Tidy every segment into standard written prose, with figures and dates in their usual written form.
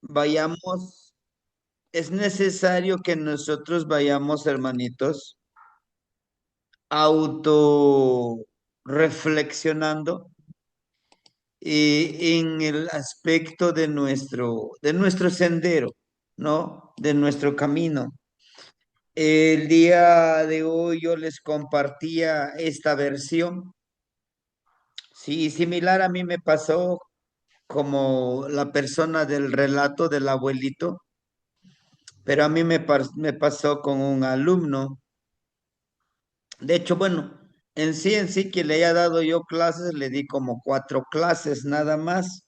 vayamos, es necesario que nosotros vayamos, hermanitos, auto reflexionando en el aspecto de nuestro sendero, ¿no? De nuestro camino. El día de hoy yo les compartía esta versión. Sí, similar a mí me pasó como la persona del relato del abuelito, pero a mí me pasó con un alumno. De hecho, bueno, en sí que le haya dado yo clases, le di como 4 clases nada más.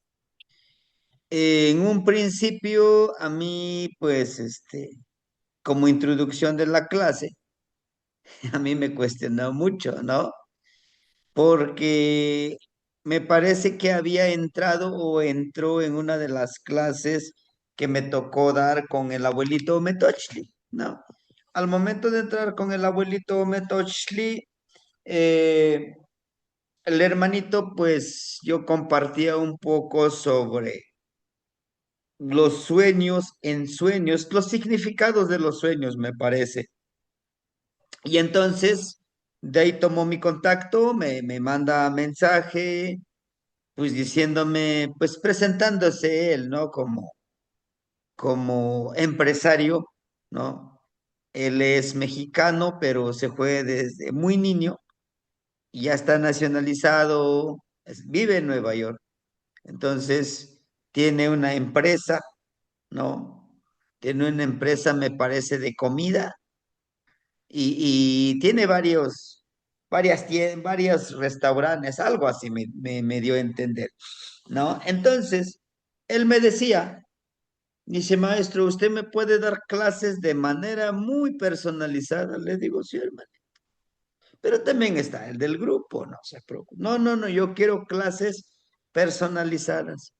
En un principio, a mí, pues, como introducción de la clase, a mí me cuestionó mucho, ¿no? Porque me parece que había entrado o entró en una de las clases que me tocó dar con el abuelito Metochli, ¿no? Al momento de entrar con el abuelito Metochli, eh, el hermanito, pues yo compartía un poco sobre los sueños en sueños, los significados de los sueños, me parece. Y entonces, de ahí tomó mi contacto, me manda mensaje, pues diciéndome, pues presentándose él, ¿no? Como empresario, ¿no? Él es mexicano, pero se fue desde muy niño y ya está nacionalizado, vive en Nueva York. Entonces, tiene una empresa, ¿no? Tiene una empresa, me parece, de comida y tiene varios restaurantes, algo así me dio a entender, ¿no? Entonces, él me decía, dice, maestro, ¿usted me puede dar clases de manera muy personalizada? Le digo, sí, hermano. Pero también está el del grupo, no se preocupe. No, no, no, yo quiero clases personalizadas.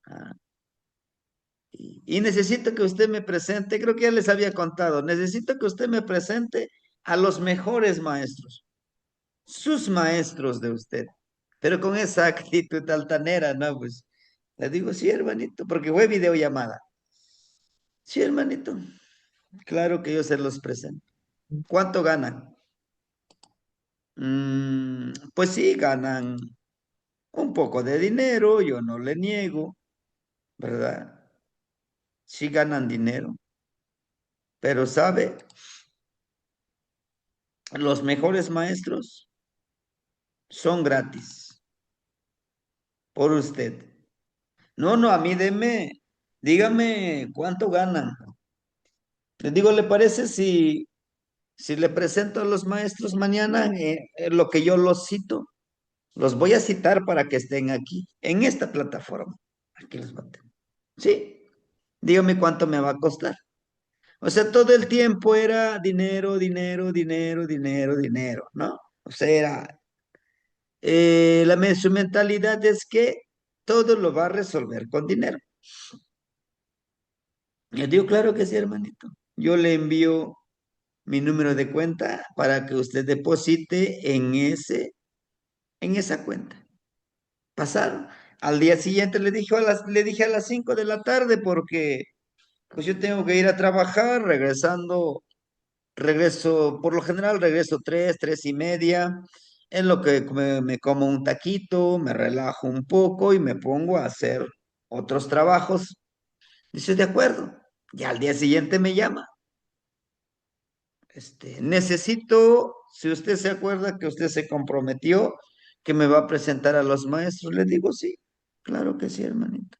Y necesito que usted me presente, creo que ya les había contado, necesito que usted me presente a los mejores maestros, sus maestros de usted, pero con esa actitud altanera, ¿no? Pues le digo, sí, hermanito, porque fue videollamada. Sí, hermanito, claro que yo se los presento. ¿Cuánto ganan? Pues sí, ganan un poco de dinero, yo no le niego, ¿verdad? Sí ganan dinero, pero sabe, los mejores maestros son gratis por usted. No, no, a mí dígame cuánto ganan. Les digo, ¿le parece si le presento a los maestros mañana lo que yo los cito? Los voy a citar para que estén aquí, en esta plataforma. Aquí los voy a tener. Sí, dígame cuánto me va a costar. O sea, todo el tiempo era dinero, dinero, dinero, dinero, dinero, ¿no? O sea, su mentalidad es que todo lo va a resolver con dinero. Yo digo, claro que sí, hermanito. Yo le envío mi número de cuenta para que usted deposite en esa cuenta. Pasaron. Al día siguiente le dije a las 5 de la tarde porque pues yo tengo que ir a trabajar, regreso, por lo general regreso 3, 3:30, en lo que me como un taquito, me relajo un poco y me pongo a hacer otros trabajos. Dice, de acuerdo. Y al día siguiente me llama. Necesito, si usted se acuerda que usted se comprometió, que me va a presentar a los maestros. Le digo, sí, claro que sí, hermanito.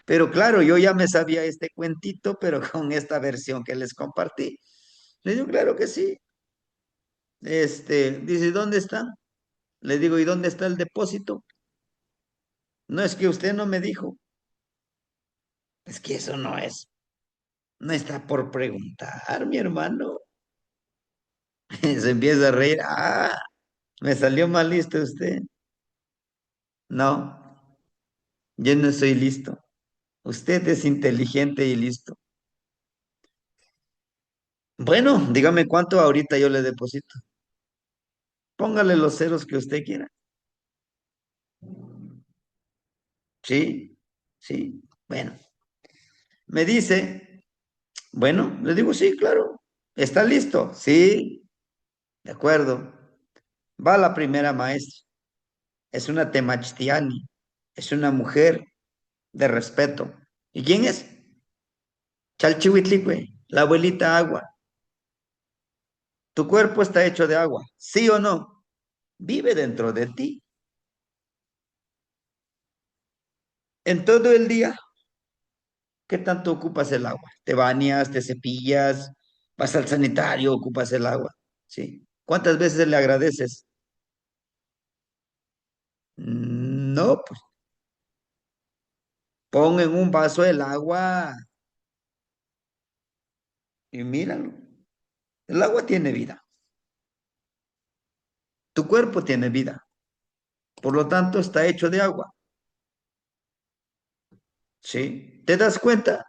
Pero claro, yo ya me sabía este cuentito, pero con esta versión que les compartí. Le digo, claro que sí. Dice, ¿dónde está? Le digo, ¿y dónde está el depósito? No es que usted no me dijo. Es que eso no es. No está por preguntar, mi hermano. Se empieza a reír. Ah, me salió mal listo usted. No, yo no soy listo. Usted es inteligente y listo. Bueno, dígame cuánto ahorita yo le deposito. Póngale los ceros que usted quiera. Sí, sí. Bueno, Me dice, bueno, le digo, sí, claro. ¿Está listo? Sí, de acuerdo. Va la primera maestra. Es una Temachtiani. Es una mujer de respeto. ¿Y quién es? Chalchihuitlicue, la abuelita agua. Tu cuerpo está hecho de agua, ¿sí o no? Vive dentro de ti. En todo el día, ¿qué tanto ocupas el agua? ¿Te bañas, te cepillas, vas al sanitario, ocupas el agua? ¿Sí? ¿Cuántas veces le agradeces? No, pues pon en un vaso el agua y míralo. El agua tiene vida. Tu cuerpo tiene vida. Por lo tanto, está hecho de agua. ¿Sí? ¿Te das cuenta?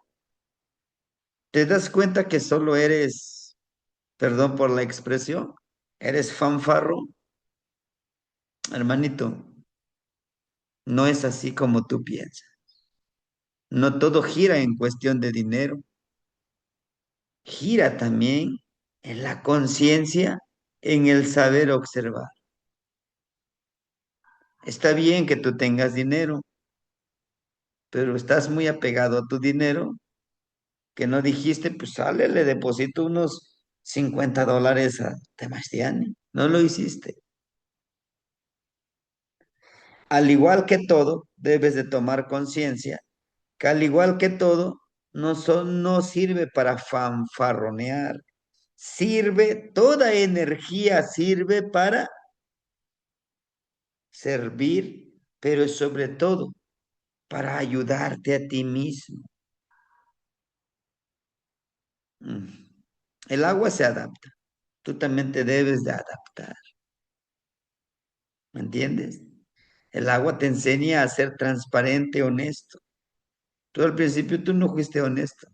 ¿Te das cuenta que solo eres, perdón por la expresión, eres fanfarro? Hermanito, no es así como tú piensas. No todo gira en cuestión de dinero, gira también en la conciencia, en el saber observar. Está bien que tú tengas dinero, pero estás muy apegado a tu dinero, que no dijiste, pues sale, le deposito unos $50 a Temastiani. No lo hiciste. Al igual que todo, debes de tomar conciencia que al igual que todo, no sirve para fanfarronear. Sirve, toda energía sirve para servir, pero sobre todo para ayudarte a ti mismo. Mm. El agua se adapta. Tú también te debes de adaptar. ¿Me entiendes? El agua te enseña a ser transparente, honesto. Tú al principio tú no fuiste honesto.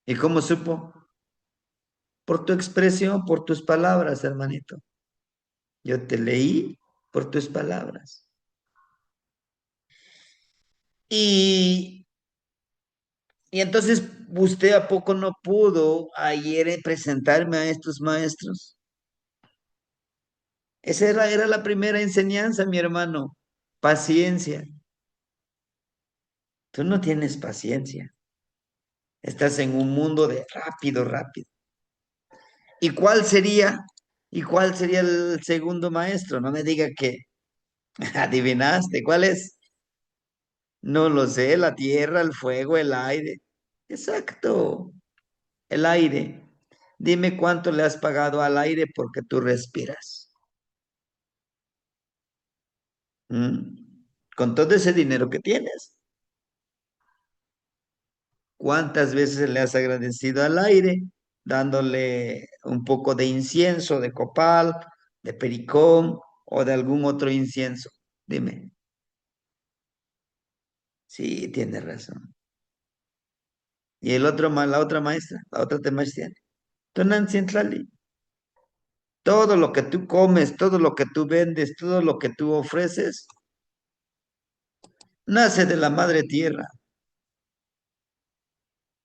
¿Y cómo supo? Por tu expresión, por tus palabras, hermanito. Yo te leí por tus palabras. Y, y entonces, ¿usted a poco no pudo ayer presentarme a estos maestros? Esa era la primera enseñanza, mi hermano. Paciencia. Tú no tienes paciencia. Estás en un mundo de rápido, rápido. ¿Y cuál sería? ¿Y cuál sería el segundo maestro? No me diga que adivinaste. ¿Cuál es? No lo sé, la tierra, el fuego, el aire. Exacto, el aire. Dime cuánto le has pagado al aire porque tú respiras. ¿Mm? Con todo ese dinero que tienes, ¿cuántas veces le has agradecido al aire dándole un poco de incienso, de copal, de pericón o de algún otro incienso? Dime. Sí, tienes razón. Y el otro, la otra maestra, la otra te maestra, Tonantzin Tlali. Todo lo que tú comes, todo lo que tú vendes, todo lo que tú ofreces, nace de la madre tierra.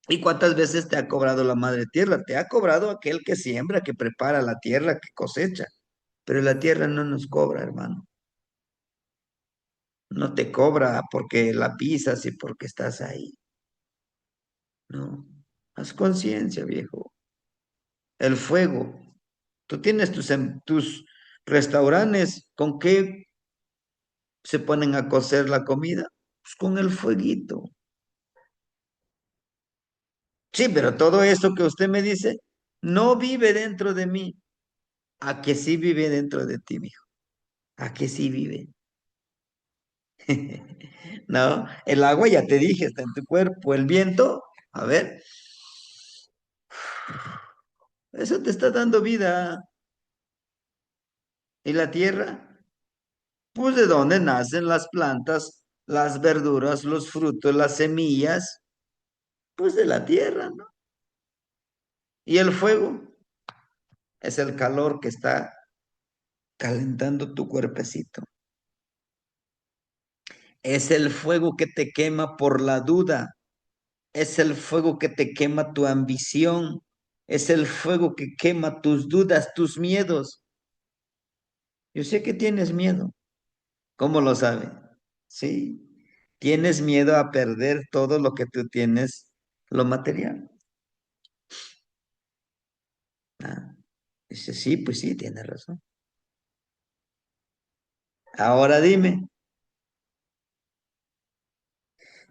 ¿Y cuántas veces te ha cobrado la madre tierra? Te ha cobrado aquel que siembra, que prepara la tierra, que cosecha. Pero la tierra no nos cobra, hermano. No te cobra porque la pisas y porque estás ahí. No. Haz conciencia, viejo. El fuego. Tú tienes tus restaurantes. ¿Con qué se ponen a cocer la comida? Pues con el fueguito. Sí, pero todo eso que usted me dice no vive dentro de mí. ¿A que sí vive dentro de ti, mijo? ¿A que sí vive? No, el agua ya te dije, está en tu cuerpo. El viento, a ver, eso te está dando vida. ¿Y la tierra? Pues de dónde nacen las plantas, las verduras, los frutos, las semillas, pues de la tierra, ¿no? Y el fuego es el calor que está calentando tu cuerpecito. Es el fuego que te quema por la duda. Es el fuego que te quema tu ambición, es el fuego que quema tus dudas, tus miedos. Yo sé que tienes miedo. ¿Cómo lo sabe? Sí. Tienes miedo a perder todo lo que tú tienes, lo material. Ah, dice, sí, pues sí, tienes razón. Ahora dime.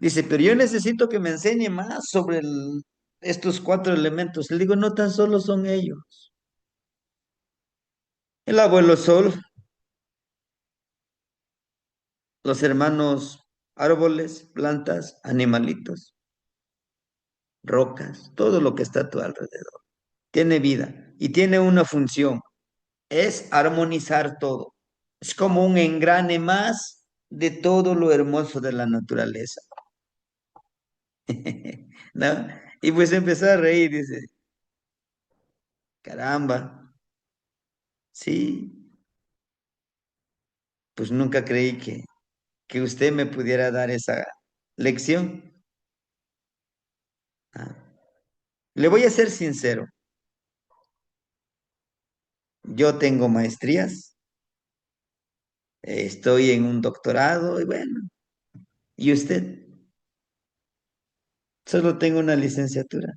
Dice, pero yo necesito que me enseñe más sobre estos cuatro elementos. Le digo, no tan solo son ellos. El abuelo sol, los hermanos árboles, plantas, animalitos, rocas, todo lo que está a tu alrededor. Tiene vida y tiene una función, es armonizar todo. Es como un engrane más de todo lo hermoso de la naturaleza. ¿No? Y pues empezó a reír, dice, caramba, sí, pues nunca creí que usted me pudiera dar esa lección. Ah, le voy a ser sincero, yo tengo maestrías, estoy en un doctorado y bueno, y usted, solo tengo una licenciatura,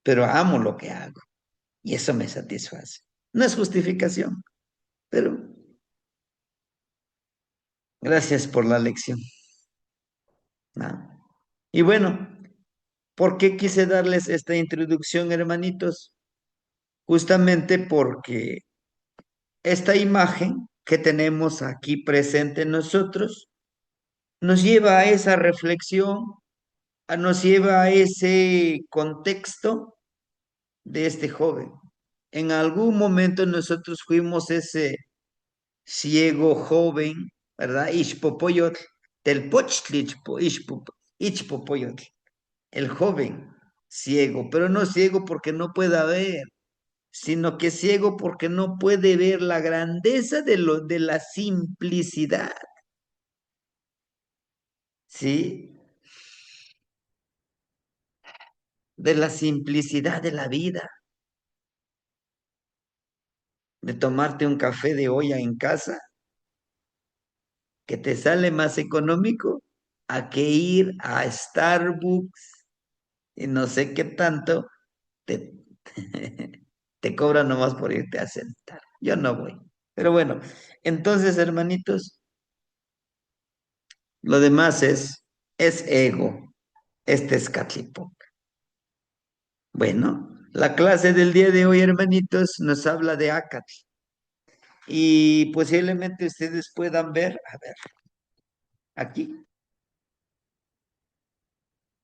pero amo lo que hago y eso me satisface. No es justificación, pero gracias por la lección. Ah. Y bueno, ¿por qué quise darles esta introducción, hermanitos? Justamente porque esta imagen que tenemos aquí presente en nosotros nos lleva a esa reflexión, nos lleva a ese contexto de este joven. En algún momento nosotros fuimos ese ciego joven, ¿verdad? Ixpopoyotl, del Pochtli Ixpopoyotl, el joven ciego, pero no ciego porque no pueda ver, sino que ciego porque no puede ver la grandeza de la simplicidad, ¿sí? De la simplicidad de la vida, de tomarte un café de olla en casa, que te sale más económico a que ir a Starbucks y no sé qué tanto te, te cobran nomás por irte a sentar. Yo no voy. Pero bueno, entonces, hermanitos, lo demás es ego. Este es Catlipo. Bueno, la clase del día de hoy, hermanitos, nos habla de Acatl. Y posiblemente ustedes puedan ver, a ver, aquí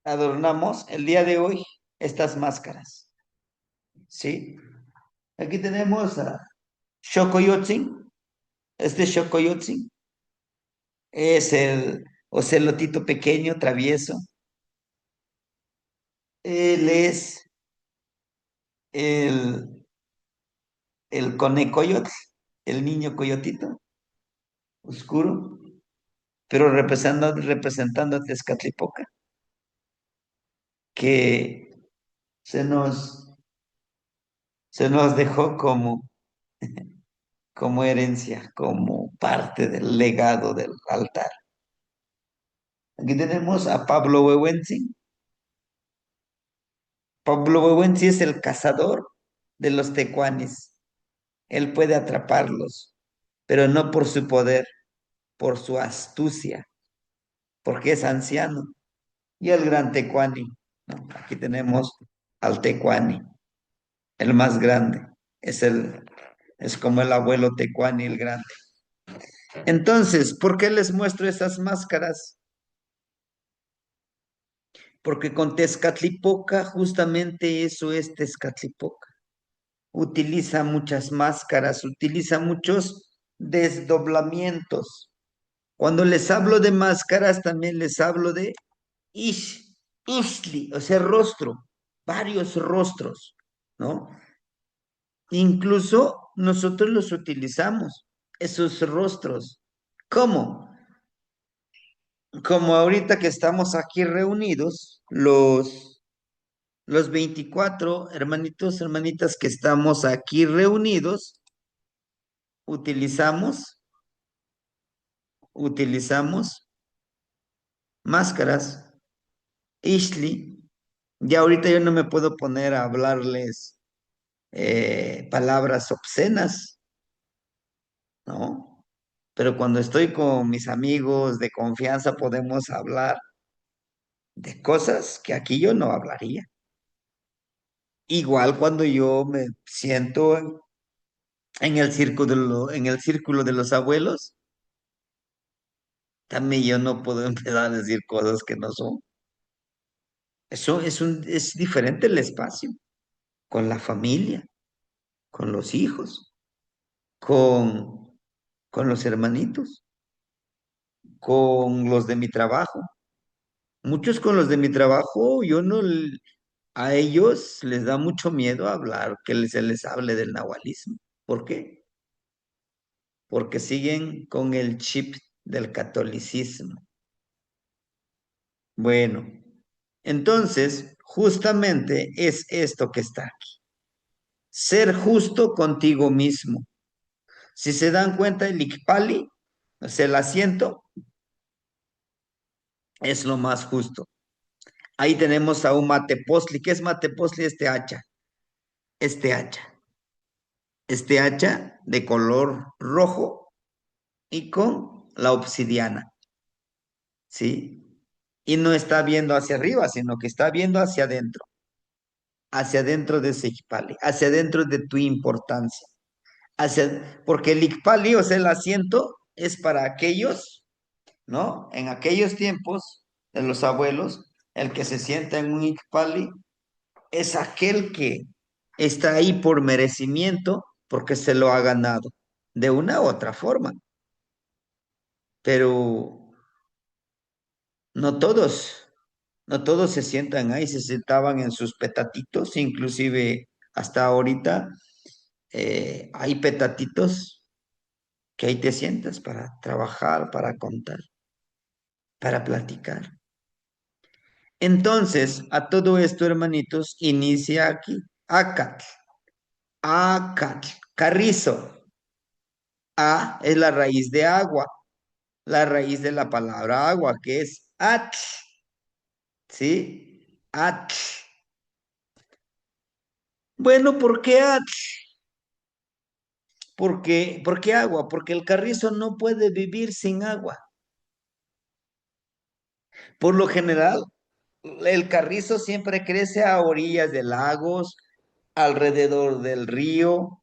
adornamos el día de hoy estas máscaras, ¿sí? Aquí tenemos a Xocoyotzin. Este Xocoyotzin es el ocelotito pequeño, travieso. Él es el, el conecoyotl, el niño coyotito, oscuro, pero representando a Tezcatlipoca, que se nos, se nos dejó como herencia, como parte del legado del altar. Aquí tenemos a Pablo Huehuentzin. Pablo Huehuentzin es el cazador de los tecuanis. Él puede atraparlos, pero no por su poder, por su astucia, porque es anciano. Y el gran tecuani, ¿no? Aquí tenemos al tecuani, el más grande. Es como el abuelo tecuani, el grande. Entonces, ¿por qué les muestro esas máscaras? Porque con Tezcatlipoca, justamente eso es Tezcatlipoca. Utiliza muchas máscaras, utiliza muchos desdoblamientos. Cuando les hablo de máscaras, también les hablo de isli, o sea, rostro, varios rostros, ¿no? Incluso nosotros los utilizamos, esos rostros. ¿Cómo? como ahorita que estamos aquí reunidos, los 24 hermanitos, hermanitas que estamos aquí reunidos, utilizamos, utilizamos máscaras. Ishli, ya ahorita yo no me puedo poner a hablarles palabras obscenas, ¿no? Pero cuando estoy con mis amigos de confianza podemos hablar de cosas que aquí yo no hablaría. Igual cuando yo me siento en el en el círculo de los abuelos, también yo no puedo empezar a decir cosas que no son. Eso es diferente el espacio, con la familia, con los hijos, con, con los hermanitos, con los de mi trabajo. Muchos con los de mi trabajo, yo no, a ellos les da mucho miedo hablar, que se les hable del nahualismo. ¿Por qué? Porque siguen con el chip del catolicismo. Bueno, entonces, justamente es esto que está aquí. Ser justo contigo mismo. Si se dan cuenta, el Icpali, o sea, el asiento, es lo más justo. Ahí tenemos a un Matepostli. ¿Qué es Matepostli? Este hacha. Este hacha. Este hacha de color rojo y con la obsidiana. ¿Sí? Y no está viendo hacia arriba, sino que está viendo hacia adentro de ese Icpali, hacia adentro de tu importancia. Porque el Icpali, o sea, el asiento, es para aquellos, ¿no? En aquellos tiempos de los abuelos, el que se sienta en un Icpali es aquel que está ahí por merecimiento, porque se lo ha ganado, de una u otra forma. Pero no todos, no todos se sientan ahí, se sentaban en sus petatitos, inclusive hasta ahorita hay petatitos que ahí te sientas para trabajar, para contar, para platicar. Entonces, a todo esto, hermanitos, inicia aquí. Acatl, acatl, carrizo. A es la raíz de agua, la raíz de la palabra agua, que es atl, ¿sí? Atl. Bueno, ¿por qué atl? ¿Por qué agua? Porque el carrizo no puede vivir sin agua. Por lo general, el carrizo siempre crece a orillas de lagos, alrededor del río,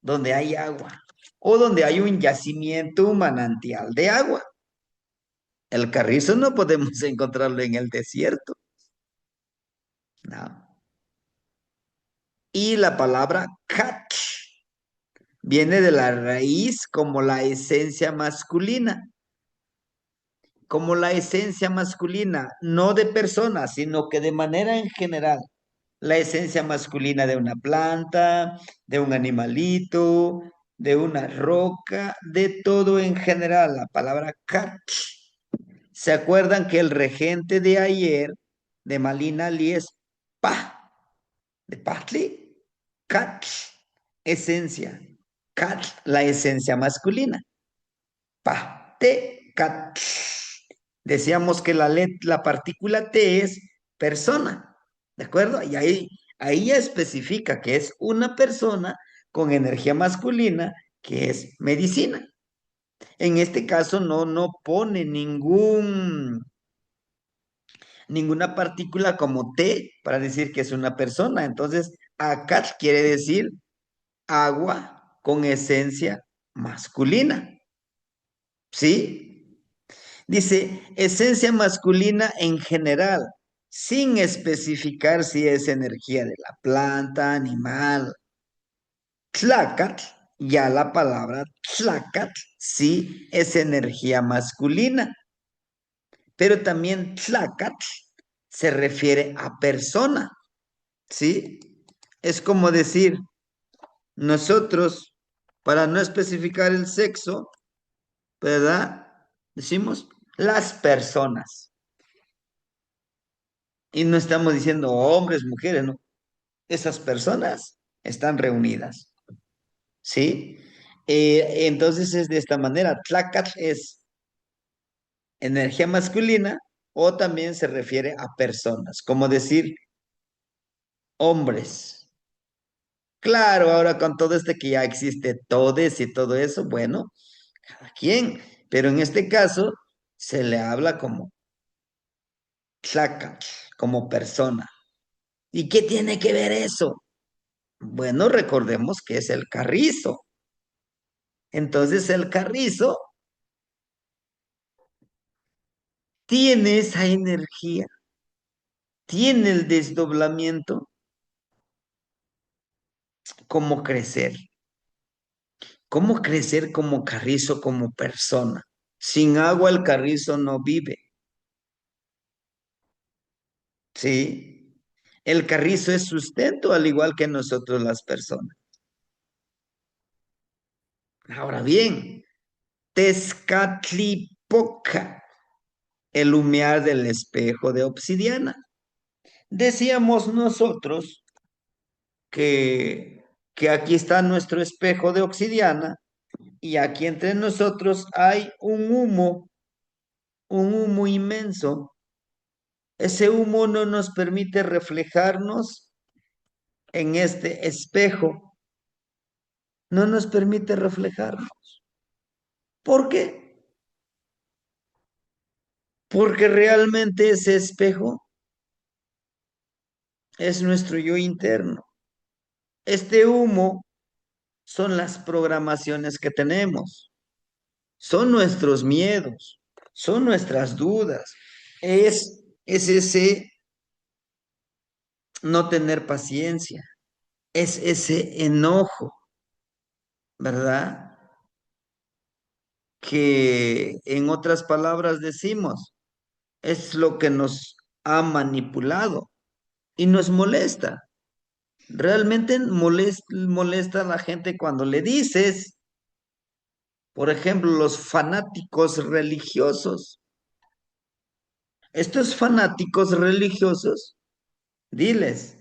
donde hay agua, o donde hay un yacimiento, un manantial de agua. El carrizo no podemos encontrarlo en el desierto, no. Y la palabra cat viene de la raíz como la esencia masculina, como la esencia masculina, no de persona, sino que de manera en general. La esencia masculina de una planta, de un animalito, de una roca, de todo en general. La palabra cat. ¿Se acuerdan que el regente de ayer de Malina Ali es pa, de Patli? Cat, esencia. Cat, la esencia masculina. Pa, te, cat. Decíamos que la partícula T es persona, ¿de acuerdo? Y ahí ya especifica que es una persona con energía masculina que es medicina. En este caso no pone ninguna partícula como T para decir que es una persona. Entonces, Akat quiere decir agua con esencia masculina. ¿Sí? Dice esencia masculina en general, sin especificar si es energía de la planta, animal. Tlacat, ya la palabra tlacat, sí es energía masculina, pero también tlacat se refiere a persona, ¿sí? Es como decir, nosotros, para no especificar el sexo, ¿verdad? Decimos, las personas. Y no estamos diciendo hombres, mujeres, no. Esas personas están reunidas, ¿sí? Entonces es de esta manera. Tlacatl es energía masculina o también se refiere a personas, como decir hombres. Claro, ahora con todo este que ya existe todes y todo eso, bueno, cada quien, pero en este caso se le habla como tlacatl, como persona. ¿Y qué tiene que ver eso? Bueno, recordemos que es el carrizo. Entonces el carrizo tiene esa energía, tiene el desdoblamiento, como crecer. ¿Cómo crecer como carrizo, como persona? Sin agua el carrizo no vive, ¿sí? El carrizo es sustento al igual que nosotros las personas. Ahora bien, Tezcatlipoca, el humear del espejo de obsidiana. Decíamos nosotros que, que aquí está nuestro espejo de obsidiana y aquí entre nosotros hay un humo inmenso. Ese humo no nos permite reflejarnos en este espejo, no nos permite reflejarnos. ¿Por qué? Porque realmente ese espejo es nuestro yo interno. Este humo son las programaciones que tenemos, son nuestros miedos, son nuestras dudas, es ese no tener paciencia, es ese enojo, ¿verdad? Que en otras palabras decimos, es lo que nos ha manipulado y nos molesta. Realmente molesta a la gente cuando le dices, por ejemplo, los fanáticos religiosos. Estos fanáticos religiosos, diles,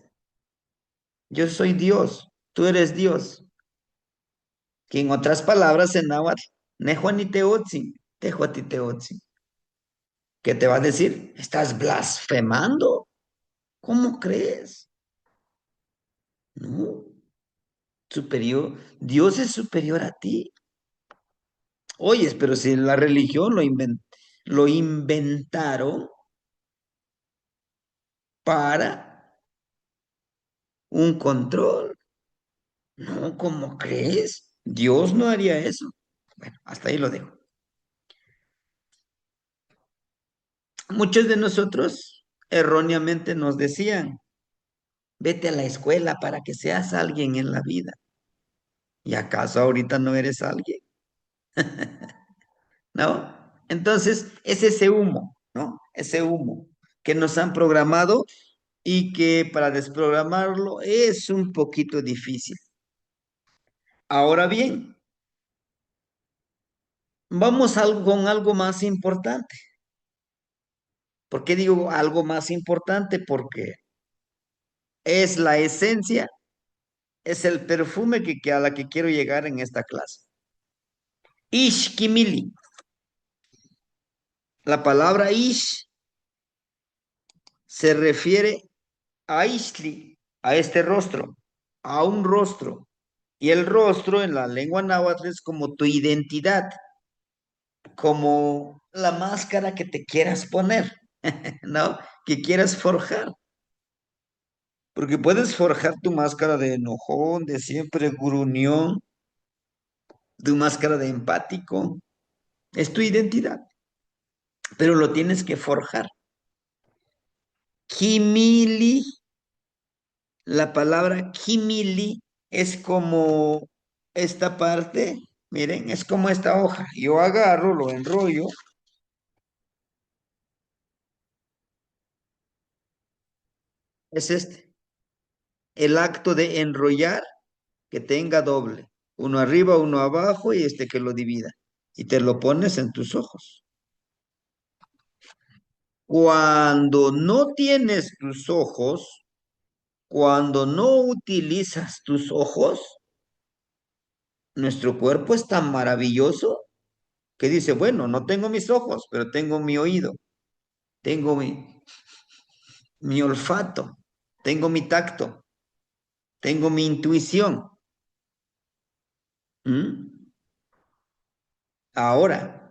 yo soy Dios, tú eres Dios. Que en otras palabras en náhuatl, Nehuaniteotzi, Tehuatiteotzi. ¿Qué te va a decir? Estás blasfemando. ¿Cómo crees? No, superior, Dios es superior a ti. Oyes, pero si la religión lo inventaron para un control. No, ¿cómo crees? Dios no haría eso. Bueno, hasta ahí lo dejo. Muchos de nosotros erróneamente nos decían, vete a la escuela para que seas alguien en la vida. ¿Y acaso ahorita no eres alguien? ¿No? Entonces, es ese humo, ¿no? Ese humo que nos han programado y que para desprogramarlo es un poquito difícil. Ahora bien, vamos con algo más importante. ¿Por qué digo algo más importante? Porque es la esencia, es el perfume a la que quiero llegar en esta clase. Ishkimili. La palabra ish se refiere a Ishli, a este rostro, a un rostro. Y el rostro en la lengua náhuatl es como tu identidad, como la máscara que te quieras poner, ¿no? Que quieras forjar. Porque puedes forjar tu máscara de enojón, de siempre gruñón, tu máscara de empático. Es tu identidad, pero lo tienes que forjar. Kimili, la palabra kimili es como esta parte, miren, es como esta hoja. Yo agarro, lo enrollo, es este. El acto de enrollar que tenga doble. Uno arriba, uno abajo y este que lo divida. Y te lo pones en tus ojos. Cuando no tienes tus ojos, cuando no utilizas tus ojos, nuestro cuerpo es tan maravilloso que dice, bueno, no tengo mis ojos, pero tengo mi oído, tengo mi olfato, tengo mi tacto, tengo mi intuición. ¿Mm? Ahora,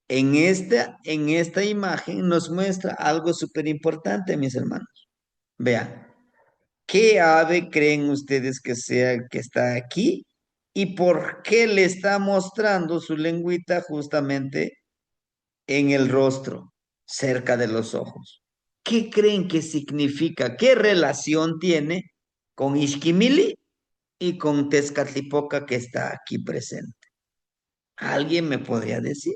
en esta imagen nos muestra algo súper importante, mis hermanos. Vean, ¿qué ave creen ustedes que sea el que está aquí? ¿Y por qué le está mostrando su lengüita justamente en el rostro, cerca de los ojos? ¿Qué creen que significa? ¿Qué relación tiene con Ixquimili y con Tezcatlipoca que está aquí presente? ¿Alguien me podría decir?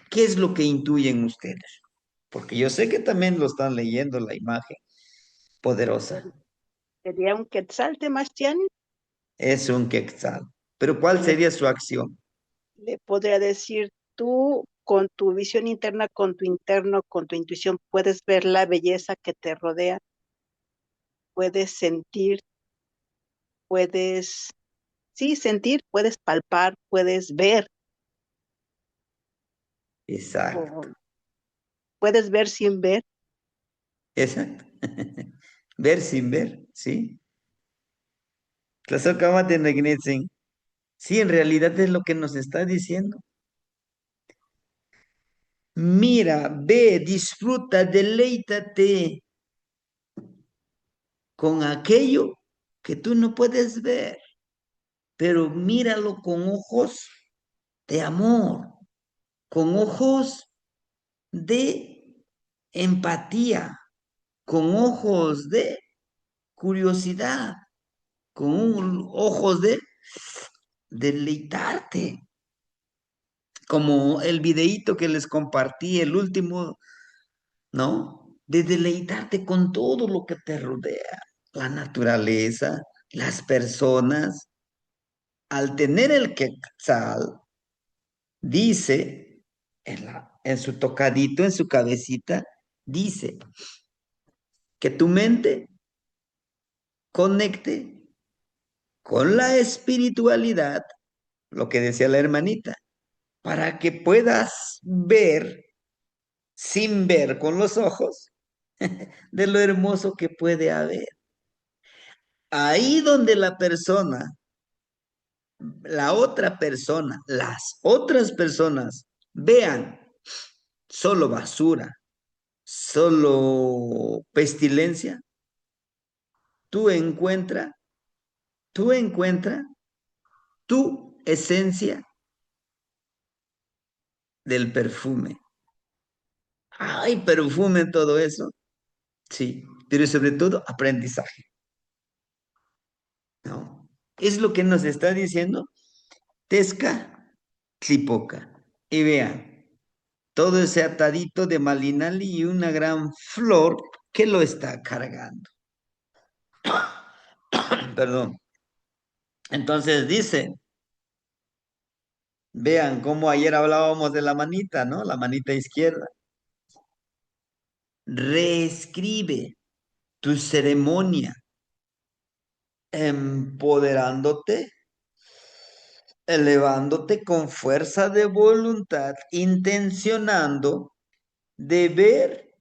¿Qué es lo que intuyen ustedes? Porque yo sé que también lo están leyendo la imagen poderosa. Sería un quetzal, Sebastián. Es un quetzal. Pero ¿cuál Le, sería su acción? le podría decir, tú con tu visión interna, con tu interno, con tu intuición, puedes ver la belleza que te rodea, puedes sentir, puedes, sí, sentir, puedes palpar, puedes ver, Exacto, o puedes ver sin ver. exacto. Ver sin ver, ¿sí? Tlazohcamati. Sí, en realidad es lo que nos está diciendo. Mira, ve, disfruta, deleítate con aquello que tú no puedes ver, pero míralo con ojos de amor, con ojos de empatía, con ojos de curiosidad, con ojos de deleitarte, como el videíto que les compartí, el último, ¿no? De deleitarte con todo lo que te rodea, la naturaleza, las personas. Al tener el quetzal, dice, en su tocadito, en su cabecita, dice que tu mente conecte con la espiritualidad, lo que decía la hermanita, para que puedas ver sin ver con los ojos de lo hermoso que puede haber. Ahí donde la persona, la otra persona, las otras personas vean solo basura, solo pestilencia, tú encuentra, tú encuentra tu esencia del perfume. Hay perfume en todo eso, sí, pero sobre todo aprendizaje, ¿no? Es lo que nos está diciendo Tezca Tlipoca. Y vean, todo ese atadito de Malinali y una gran flor que lo está cargando. Perdón. Entonces dice, vean cómo ayer hablábamos de la manita, ¿no? La manita izquierda. Reescribe tu ceremonia, empoderándote, elevándote con fuerza de voluntad, intencionando de ver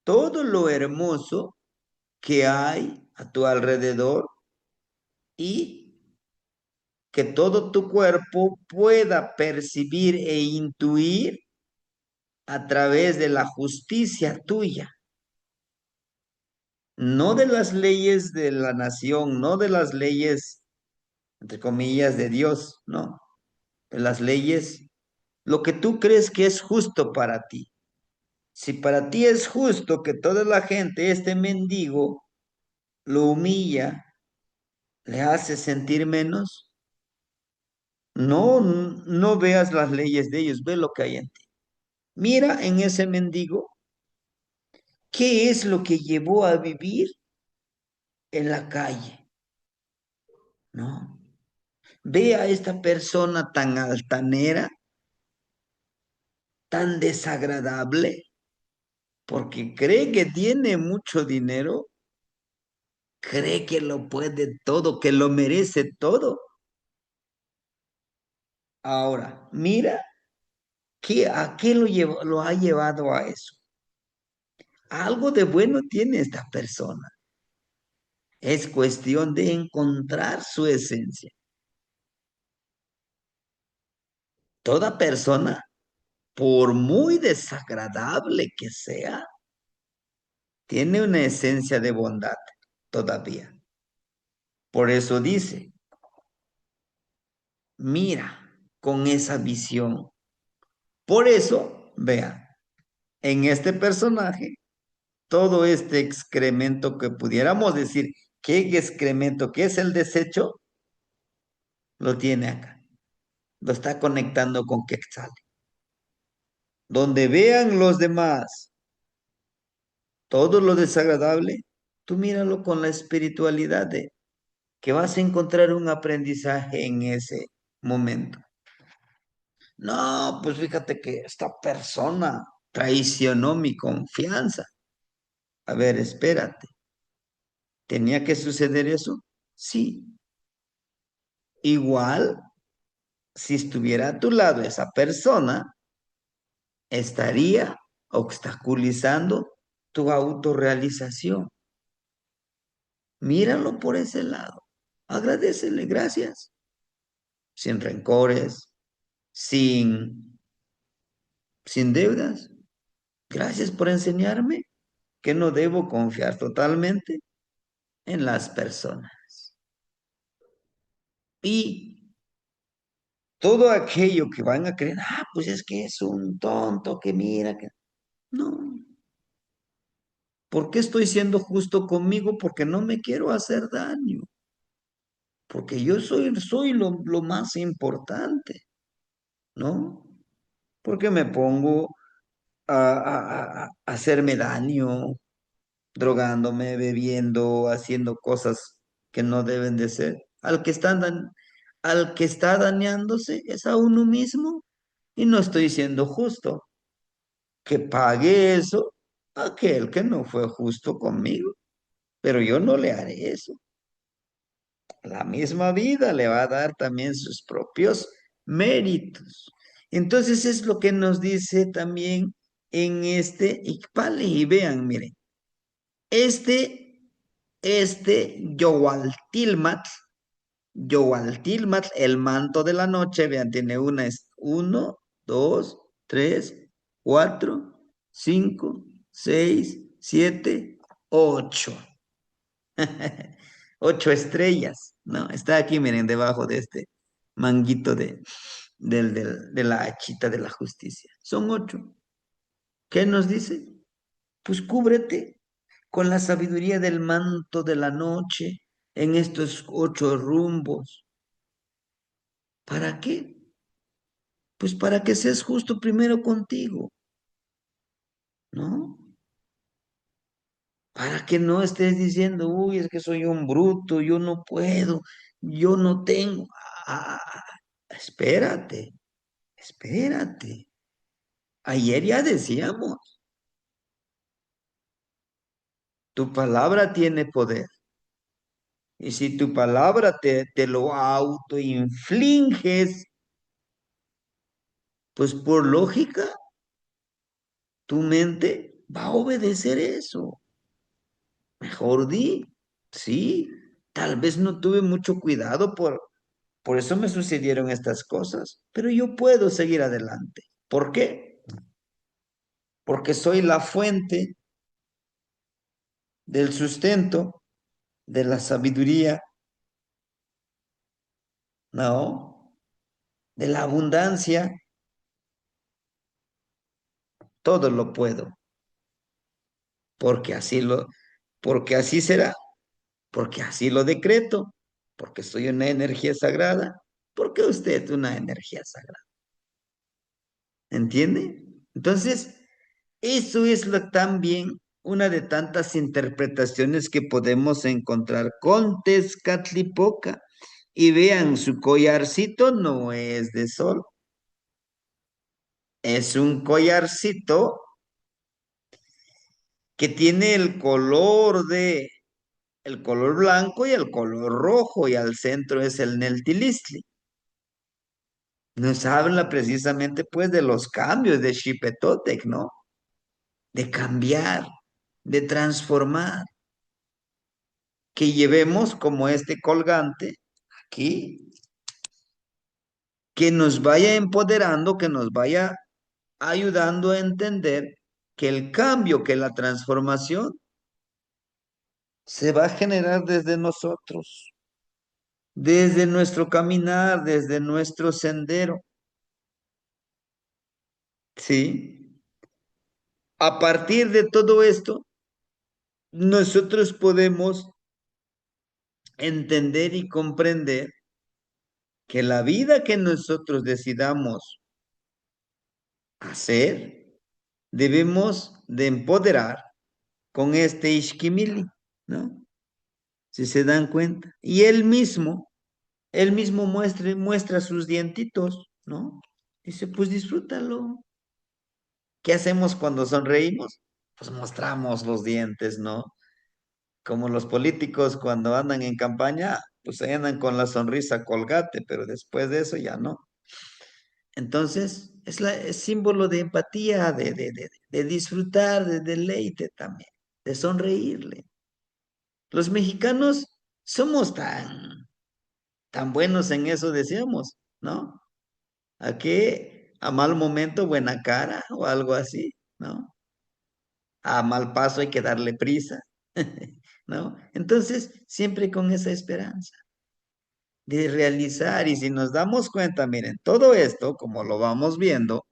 todo lo hermoso que hay a tu alrededor y que todo tu cuerpo pueda percibir e intuir a través de la justicia tuya, no de las leyes de la nación, no de las leyes, entre comillas, de Dios, no, de las leyes, lo que tú crees que es justo para ti. Si para ti es justo que toda la gente, este mendigo, lo humilla, le hace sentir menos, no, no veas las leyes de ellos, ve lo que hay en ti. Mira en ese mendigo qué es lo que llevó a vivir en la calle, ¿no? Ve a esta persona tan altanera tan desagradable porque cree que tiene mucho dinero, cree que lo puede todo, que lo merece todo. Ahora, mira, ¿a qué lo ha llevado a eso? Algo de bueno tiene esta persona. Es cuestión de encontrar su esencia. Toda persona, por muy desagradable que sea, tiene una esencia de bondad todavía. Por eso dice, mira con esa visión. Por eso, vean, en este personaje, todo este excremento que pudiéramos decir, ¿qué excremento? ¿Qué es el desecho? Lo tiene acá. Lo está conectando con Quetzal. Donde vean los demás todo lo desagradable, tú míralo con la espiritualidad de que vas a encontrar un aprendizaje en ese momento. No, pues fíjate que esta persona traicionó mi confianza. A ver, espérate. ¿Tenía que suceder eso? Sí. Igual, si estuviera a tu lado esa persona, estaría obstaculizando tu autorrealización. Míralo por ese lado. Agradecele, gracias. Sin rencores, sin, sin deudas. Gracias por enseñarme que no debo confiar totalmente en las personas. Y todo aquello que van a creer, pues es que es un tonto que mira que... No, ¿por qué estoy siendo justo conmigo? Porque no me quiero hacer daño, porque yo soy lo más importante, ¿no? Porque me pongo a hacerme daño, drogándome, bebiendo, haciendo cosas que no deben de ser. Al que está dañándose es a uno mismo y no estoy siendo justo. Que pague eso aquel que no fue justo conmigo, pero yo no le haré eso. La misma vida le va a dar también sus propios méritos. Entonces es lo que nos dice también en este Ikpale. Y vean, miren, este, Yowaltilmat, el manto de la noche, vean, tiene uno, dos, tres, cuatro, cinco, seis, siete, ocho. 8 estrellas, ¿no? Está aquí, miren, debajo de este manguito de la hachita de la justicia. Son 8. ¿Qué nos dice? Pues cúbrete con la sabiduría del manto de la noche en estos 8 rumbos. ¿Para qué? Pues para que seas justo primero contigo, ¿no? Para que no estés diciendo, uy, es que soy un bruto, yo no puedo, yo no tengo. Ah, espérate, espérate. Ayer ya decíamos, tu palabra tiene poder. Y si tu palabra te lo autoinfliges, pues por lógica, tu mente va a obedecer eso. Mejor di, sí, tal vez no tuve mucho cuidado por eso me sucedieron estas cosas, pero yo puedo seguir adelante. ¿Por qué? Porque soy la fuente del sustento, de la sabiduría, ¿no? De la abundancia, todo lo puedo, porque porque así será, porque así lo decreto, porque soy una energía sagrada, porque usted es una energía sagrada. ¿Entiende? Entonces, eso es también una de tantas interpretaciones que podemos encontrar con Tezcatlipoca. Y vean, su collarcito no es de sol, Es un collarcito que tiene el color blanco y el color rojo, y al centro es el Neltilistli. Nos habla precisamente pues de los cambios de Xipetotec, ¿no? De cambiar, de transformar, que llevemos como este colgante aquí, que nos vaya empoderando, que nos vaya ayudando a entender que el cambio, que la transformación se va a generar desde nosotros, desde nuestro caminar, desde nuestro sendero, ¿sí? A partir de todo esto, nosotros podemos entender y comprender que la vida que nosotros decidamos hacer, debemos de empoderar con este Ishkimili, ¿no? Si se dan cuenta. Y él mismo muestra sus dientitos, ¿no? Dice, pues disfrútalo. ¿Qué hacemos cuando sonreímos? Pues mostramos los dientes, ¿no? Como los políticos cuando andan en campaña, pues ahí andan con la sonrisa colgate, pero después de eso ya no. Entonces, es símbolo de empatía, de disfrutar, de deleite también, de sonreírle. Los mexicanos somos tan buenos en eso, decíamos, ¿no? ¿A qué? A mal momento, buena cara o algo así, ¿no? A mal paso hay que darle prisa, ¿no? Entonces, siempre con esa esperanza de realizar, y si nos damos cuenta, miren, todo esto, como lo vamos viendo,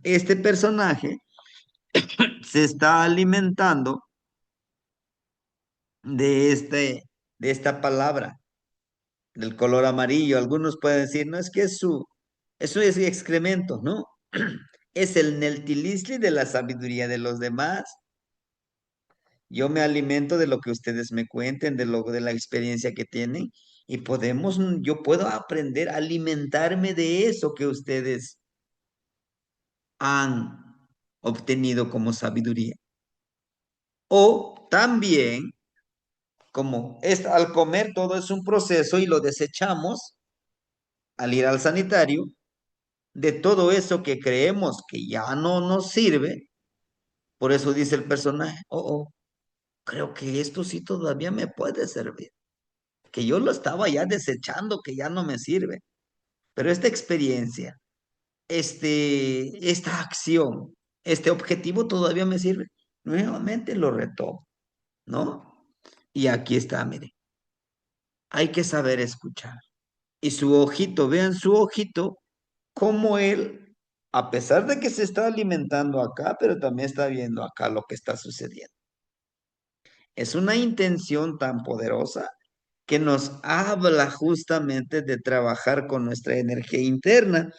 este personaje se está alimentando de de esta palabra, del color amarillo. Algunos pueden decir, no, es que eso es excremento, ¿no? Es el neltilisli de la sabiduría de los demás. Yo me alimento de lo que ustedes me cuenten, de la experiencia que tienen, y yo puedo aprender a alimentarme de eso que ustedes han obtenido como sabiduría. O también, como al comer todo es un proceso y lo desechamos al ir al sanitario, de todo eso que creemos que ya no nos sirve, por eso dice el personaje, creo que esto sí todavía me puede servir, que yo lo estaba ya desechando, que ya no me sirve, pero esta experiencia, esta acción, este objetivo todavía me sirve. Nuevamente lo retomo, ¿no? Y aquí está, mire, hay que saber escuchar. Y su ojito, vean su ojito, como él, a pesar de que se está alimentando acá, pero también está viendo acá lo que está sucediendo. Es una intención tan poderosa que nos habla justamente de trabajar con nuestra energía interna.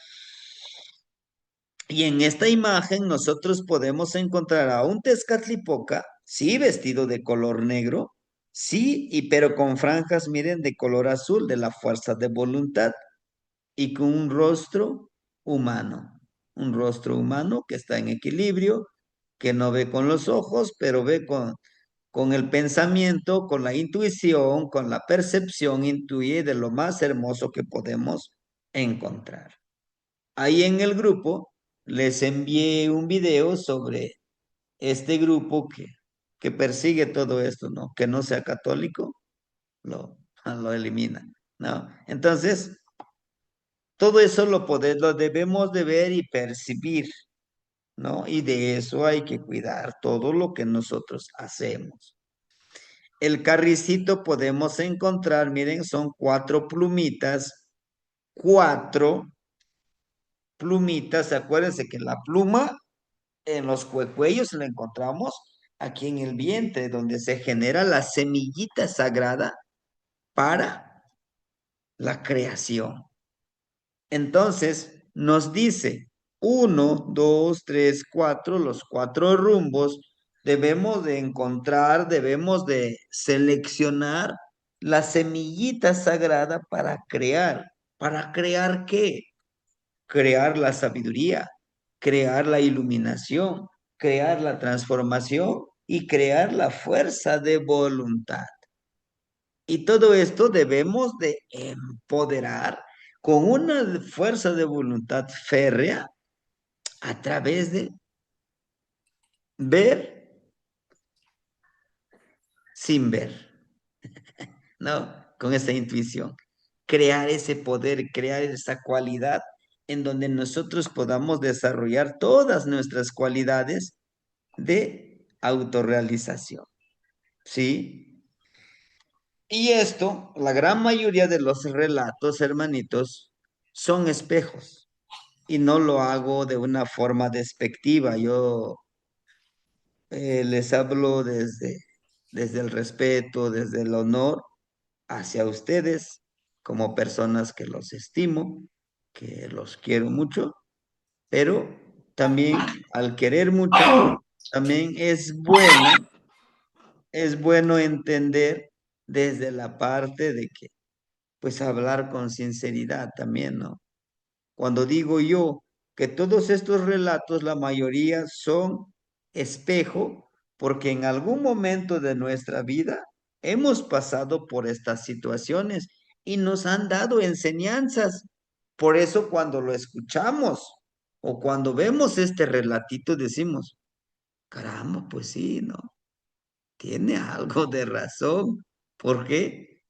Y en esta imagen nosotros podemos encontrar a un Tezcatlipoca, sí, vestido de color negro, sí, pero con franjas, miren, de color azul, de la fuerza de voluntad, y con un rostro humano que está en equilibrio, que no ve con los ojos, pero ve con el pensamiento, con la intuición, con la percepción, intuye de lo más hermoso que podemos encontrar. Ahí en el grupo les envié un video sobre este grupo que persigue todo esto, ¿no? Que no sea católico, lo elimina, ¿no? Entonces, todo eso lo debemos de ver y percibir, ¿no? Y de eso hay que cuidar todo lo que nosotros hacemos. El carricito podemos encontrar, miren, son cuatro plumitas. Acuérdense que la pluma en los cuellos la encontramos aquí en el vientre, donde se genera la semillita sagrada para la creación. Entonces, nos dice, uno, dos, tres, cuatro, los cuatro rumbos, debemos de encontrar, debemos de seleccionar la semillita sagrada para crear. ¿Para crear qué? crear la sabiduría, crear la iluminación, crear la transformación y crear la fuerza de voluntad. Y todo esto debemos de empoderar con una fuerza de voluntad férrea a través de ver sin ver, ¿no? Con esa intuición. Crear ese poder, crear esa cualidad en donde nosotros podamos desarrollar todas nuestras cualidades de autorrealización, ¿sí? Y esto, la gran mayoría de los relatos, hermanitos, son espejos. Y no lo hago de una forma despectiva. Yo les hablo desde el respeto, desde el honor hacia ustedes como personas que los estimo, que los quiero mucho, pero también al querer mucho, también es bueno entender desde la parte de que, pues hablar con sinceridad también, ¿no? Cuando digo yo que todos estos relatos, la mayoría son espejo, porque en algún momento de nuestra vida hemos pasado por estas situaciones y nos han dado enseñanzas. Por eso cuando lo escuchamos o cuando vemos este relatito decimos, caramba, pues sí, ¿no? Tiene algo de razón. ¿Por qué?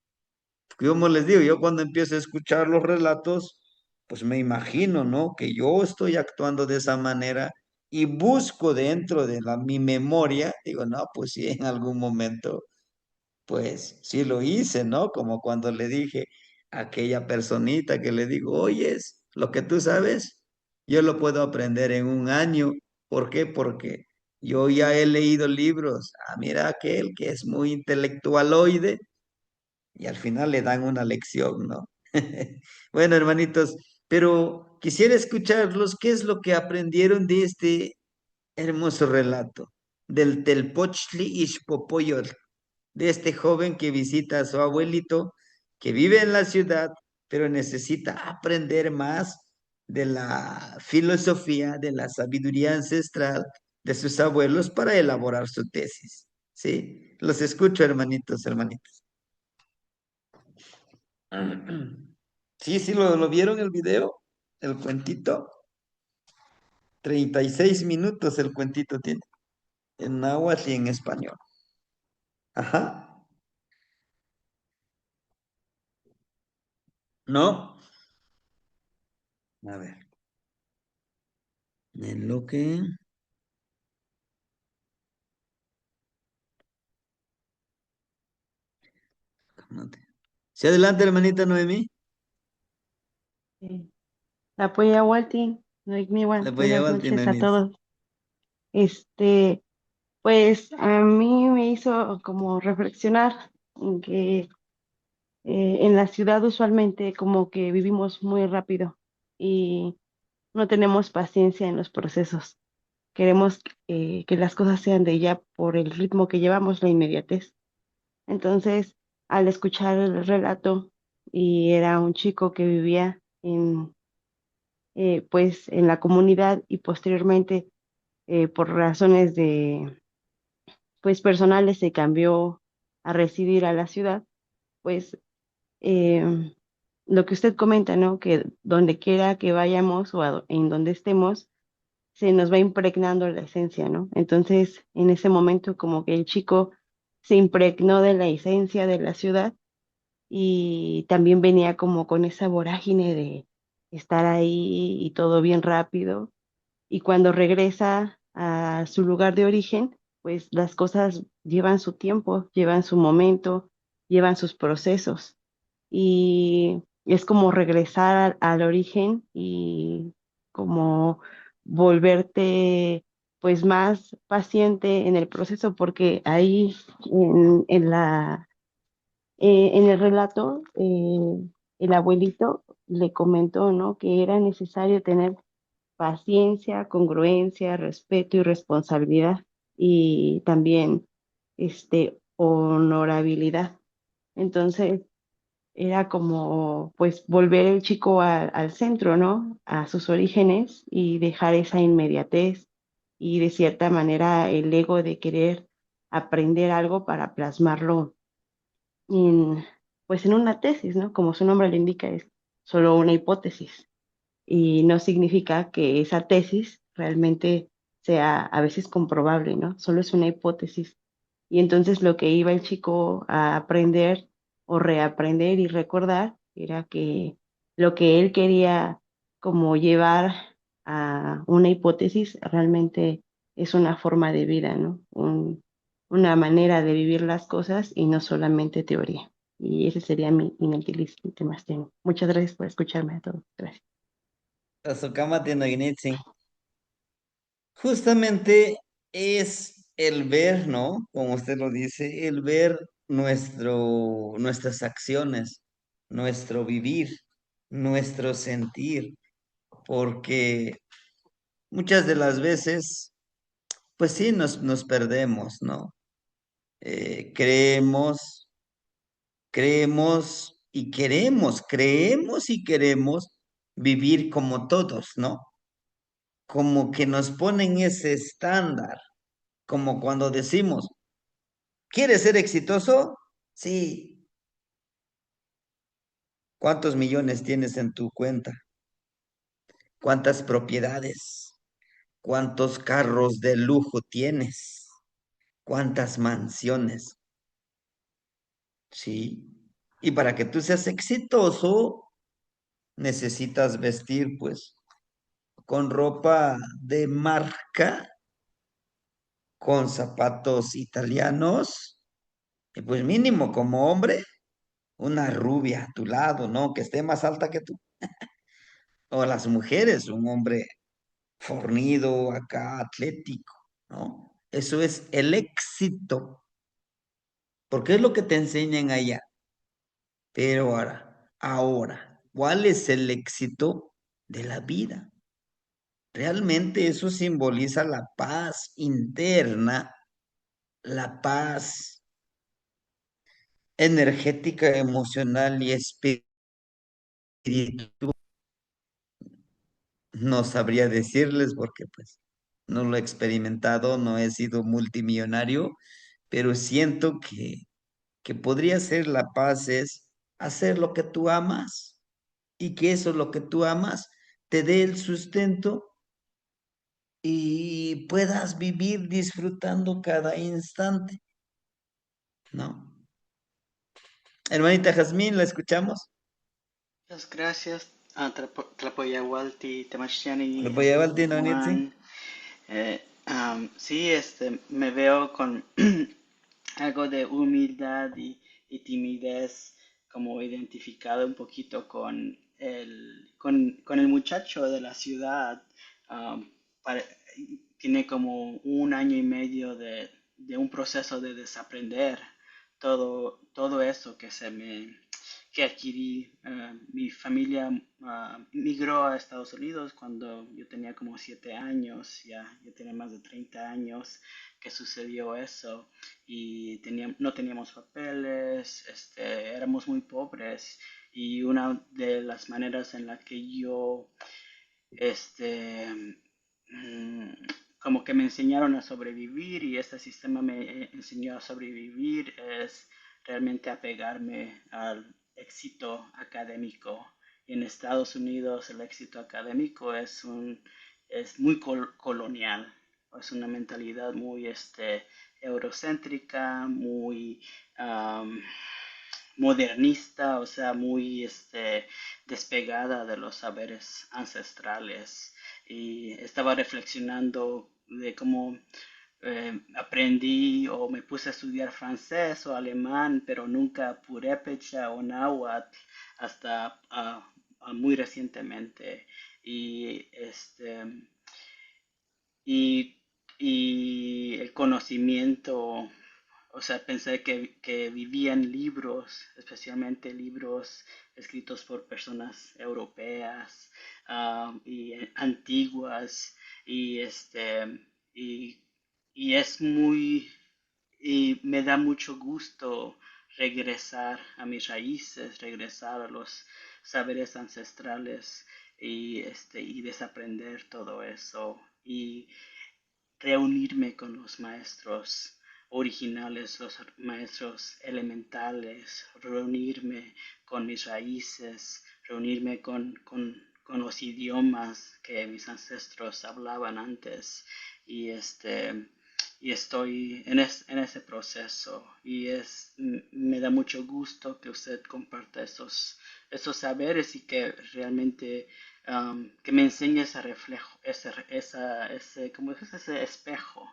Como les digo, yo cuando empiezo a escuchar los relatos, pues me imagino, ¿no? Que yo estoy actuando de esa manera y busco dentro de mi memoria, digo, no, pues sí, en algún momento, pues sí lo hice, ¿no? Como cuando le dije a aquella personita que le digo, oyes, lo que tú sabes, yo lo puedo aprender en un año. ¿Por qué? Porque yo ya he leído libros. Ah, mira aquel que es muy intelectualoide y al final le dan una lección, ¿no? Bueno, hermanitos, pero quisiera escucharlos, ¿qué es lo que aprendieron de este hermoso relato del TelpochtliIxpopoyotl, de este joven que visita a su abuelito, que vive en la ciudad, pero necesita aprender más de la filosofía, de la sabiduría ancestral de sus abuelos para elaborar su tesis? ¿Sí? Los escucho, hermanitos, hermanitos. Sí, sí, lo vieron el video, el cuentito. 36 minutos el cuentito tiene, en náhuatl y en español. Ajá. ¿No? A ver. En lo que... Sí, adelante, hermanita Noemí. Eh, Apoya Walti, Le Noigniwan, voy a buenas llevar noches a Tinanis. todos. Este, pues a mí me hizo como reflexionar en que en la ciudad usualmente como que vivimos muy rápido y no tenemos paciencia en los procesos. Queremos que las cosas sean de ya por el ritmo que llevamos, la inmediatez. Entonces, al escuchar el relato, y era un chico que vivía pues en la comunidad y posteriormente por razones de pues personales se cambió a residir a la ciudad, pues eh, lo que usted comenta, ¿no? Que donde quiera que vayamos o en donde estemos, se nos va impregnando la esencia, ¿no? Entonces, en ese momento como que el chico se impregnó de la esencia de la ciudad y también venía como con esa vorágine de estar ahí y todo bien rápido y cuando regresa a su lugar de origen, pues las cosas llevan su tiempo, llevan su momento, llevan sus procesos y es como regresar al origen y como volverte pues más paciente en el proceso porque ahí en el relato el abuelito le comentó, ¿no? Que era necesario tener paciencia, congruencia, respeto y responsabilidad y también honorabilidad. Entonces, era como pues volver el chico al centro, ¿no? A sus orígenes y dejar esa inmediatez y de cierta manera el ego de querer aprender algo para plasmarlo en, pues en una tesis, ¿no? Como su nombre lo indica, es solo una hipótesis y no significa que esa tesis realmente sea a veces comprobable, ¿no? Solo es una hipótesis. Y entonces lo que iba el chico a aprender o reaprender y recordar era que lo que él quería como llevar a una hipótesis realmente es una forma de vida, ¿no? Una manera de vivir las cosas y no solamente teoría. Y ese sería mi mentalismo que más tengo. Muchas gracias por escucharme a todos. Gracias. Azukama Tenoginitsin. Justamente es el ver, ¿no? Como usted lo dice, el ver nuestras acciones, nuestro vivir, nuestro sentir, porque muchas de las veces, pues sí, nos perdemos, ¿no? Creemos, creemos y queremos vivir como todos, ¿no? Como que nos ponen ese estándar, como cuando decimos, ¿quieres ser exitoso? Sí. ¿Cuántos millones tienes en tu cuenta? ¿Cuántas propiedades? ¿Cuántos carros de lujo tienes? ¿Cuántas mansiones? Sí. Y para que tú seas exitoso, necesitas vestir, pues, con ropa de marca, con zapatos italianos, y pues mínimo como hombre, una rubia a tu lado, ¿no? Que esté más alta que tú. O las mujeres, un hombre fornido, acá, atlético, ¿no? Eso es el éxito, porque es lo que te enseñan allá. Pero ahora, ¿cuál es el éxito de la vida? Realmente eso simboliza la paz interna, la paz energética, emocional y espiritual. No sabría decirles porque pues no lo he experimentado, no he sido multimillonario, pero siento que podría ser la paz es hacer lo que tú amas y que eso lo que tú amas te dé el sustento y puedas vivir disfrutando cada instante, ¿no? Hermanita Jazmín, ¿la escuchamos? Muchas gracias a Tlapoyahualti, ¿Le Temachtiani, voy a llevar el Nonitzi? Juan. Sí, me veo con algo de humildad y timidez, como identificado un poquito con el muchacho de la ciudad. Um, pare- Tiene como un año y medio de un proceso de desaprender todo eso que adquirí. Mi familia migró a Estados Unidos cuando yo tenía como 7 años, ya tenía más de 30 años que sucedió eso y no teníamos papeles, éramos muy pobres y una de las maneras en la que yo este, mm, como que me enseñaron a sobrevivir y este sistema me enseñó a sobrevivir es realmente apegarme al éxito académico. En Estados Unidos el éxito académico es muy colonial, es una mentalidad muy eurocéntrica, muy um, modernista, o sea, muy despegada de los saberes ancestrales. Y estaba reflexionando de cómo aprendí o me puse a estudiar francés o alemán, pero nunca purépecha o náhuatl hasta muy recientemente. Y y, y el conocimiento, o sea, pensé que vivían libros, especialmente libros escritos por personas europeas y antiguas, y, y, y es muy, y me da mucho gusto regresar a mis raíces, regresar a los saberes ancestrales y desaprender todo eso y reunirme con los maestros originales, los maestros elementales, reunirme con mis raíces, reunirme con los idiomas que mis ancestros hablaban antes y y estoy en ese proceso y me da mucho gusto que usted comparta esos saberes y que realmente que me enseñe ese reflejo, ¿cómo es? Ese espejo,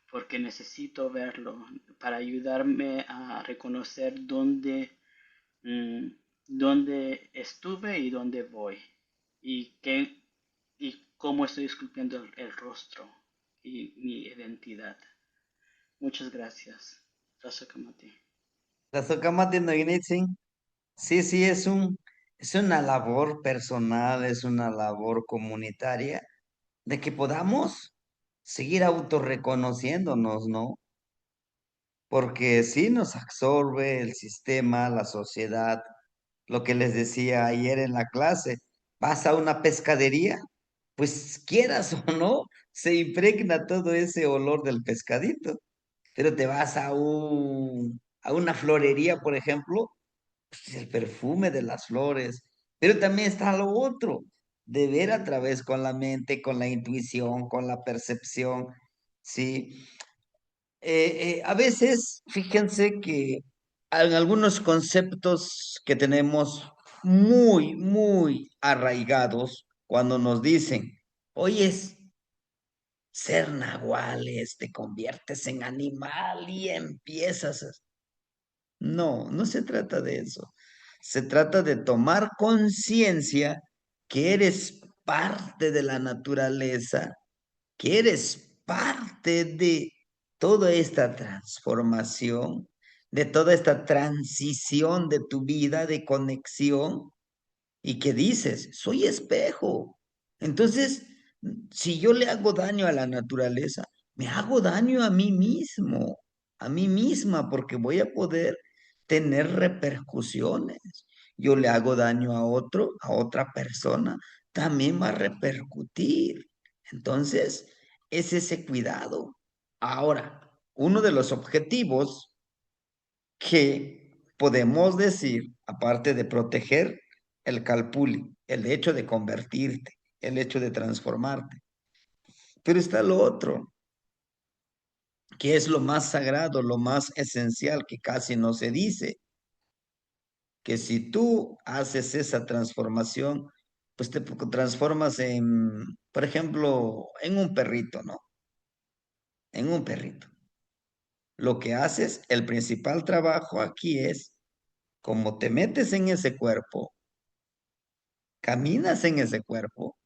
porque necesito verlo para ayudarme a reconocer mm, dónde estuve y dónde voy y y cómo estoy esculpiendo el rostro y mi identidad. Muchas gracias. Rasakamati. Tazokamate no Initzin. Sí, sí, es una labor personal, es una labor comunitaria de que podamos seguir autorreconociéndonos, ¿no? Porque sí nos absorbe el sistema, la sociedad, lo que les decía ayer en la clase, vas a una pescadería, pues quieras o no, se impregna todo ese olor del pescadito, pero te vas a una florería, por ejemplo, pues el perfume de las flores, pero también está lo otro, de ver a través con la mente, con la intuición, con la percepción, ¿sí? A veces, fíjense que en algunos conceptos que tenemos muy arraigados, cuando nos dicen, oyes, ser nahuales, te conviertes en animal y empiezas No, no se trata de eso. Se trata de tomar conciencia que eres parte de la naturaleza, que eres parte de toda esta transformación, de toda esta transición de tu vida, de conexión, y que dices, soy espejo. Entonces, si yo le hago daño a la naturaleza, me hago daño a mí mismo, a mí misma, porque voy a poder tener repercusiones. Yo le hago daño a otro, a otra persona, también va a repercutir. Entonces, es ese cuidado. Ahora, uno de los objetivos que podemos decir, aparte de proteger el calpuli, el hecho de convertirte, el hecho de transformarte, pero está lo otro, que es lo más sagrado, lo más esencial que casi no se dice, que si tú haces esa transformación, pues te transformas en, por ejemplo, en un perrito, ¿no? En un perrito. Lo que haces, el principal trabajo aquí es, como te metes en ese cuerpo, caminas en ese cuerpo,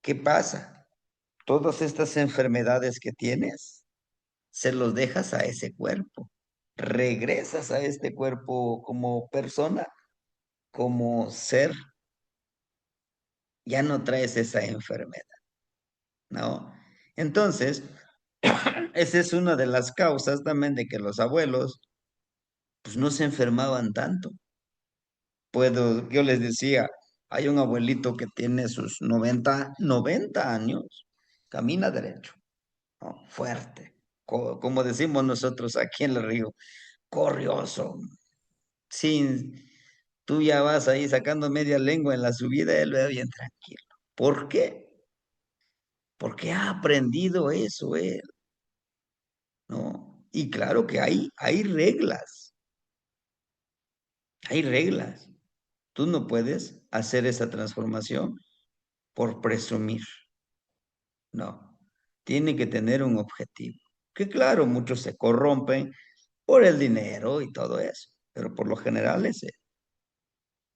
¿qué pasa? Todas estas enfermedades que tienes, se los dejas a ese cuerpo. Regresas a este cuerpo como persona, como ser, ya no traes esa enfermedad, ¿no? Entonces, esa es una de las causas también de que los abuelos, pues no se enfermaban tanto. Yo les decía, hay un abuelito que tiene sus 90 años, camina derecho, ¿no? Fuerte, como decimos nosotros aquí en el río, corrioso. Sin, tú ya vas ahí sacando media lengua en la subida, él va bien tranquilo. ¿Por qué? Porque ha aprendido eso él, ¿no? Y claro que hay hay reglas. Tú no puedes hacer esa transformación por presumir, no. Tiene que tener un objetivo. Que claro, muchos se corrompen por el dinero y todo eso, pero por lo general es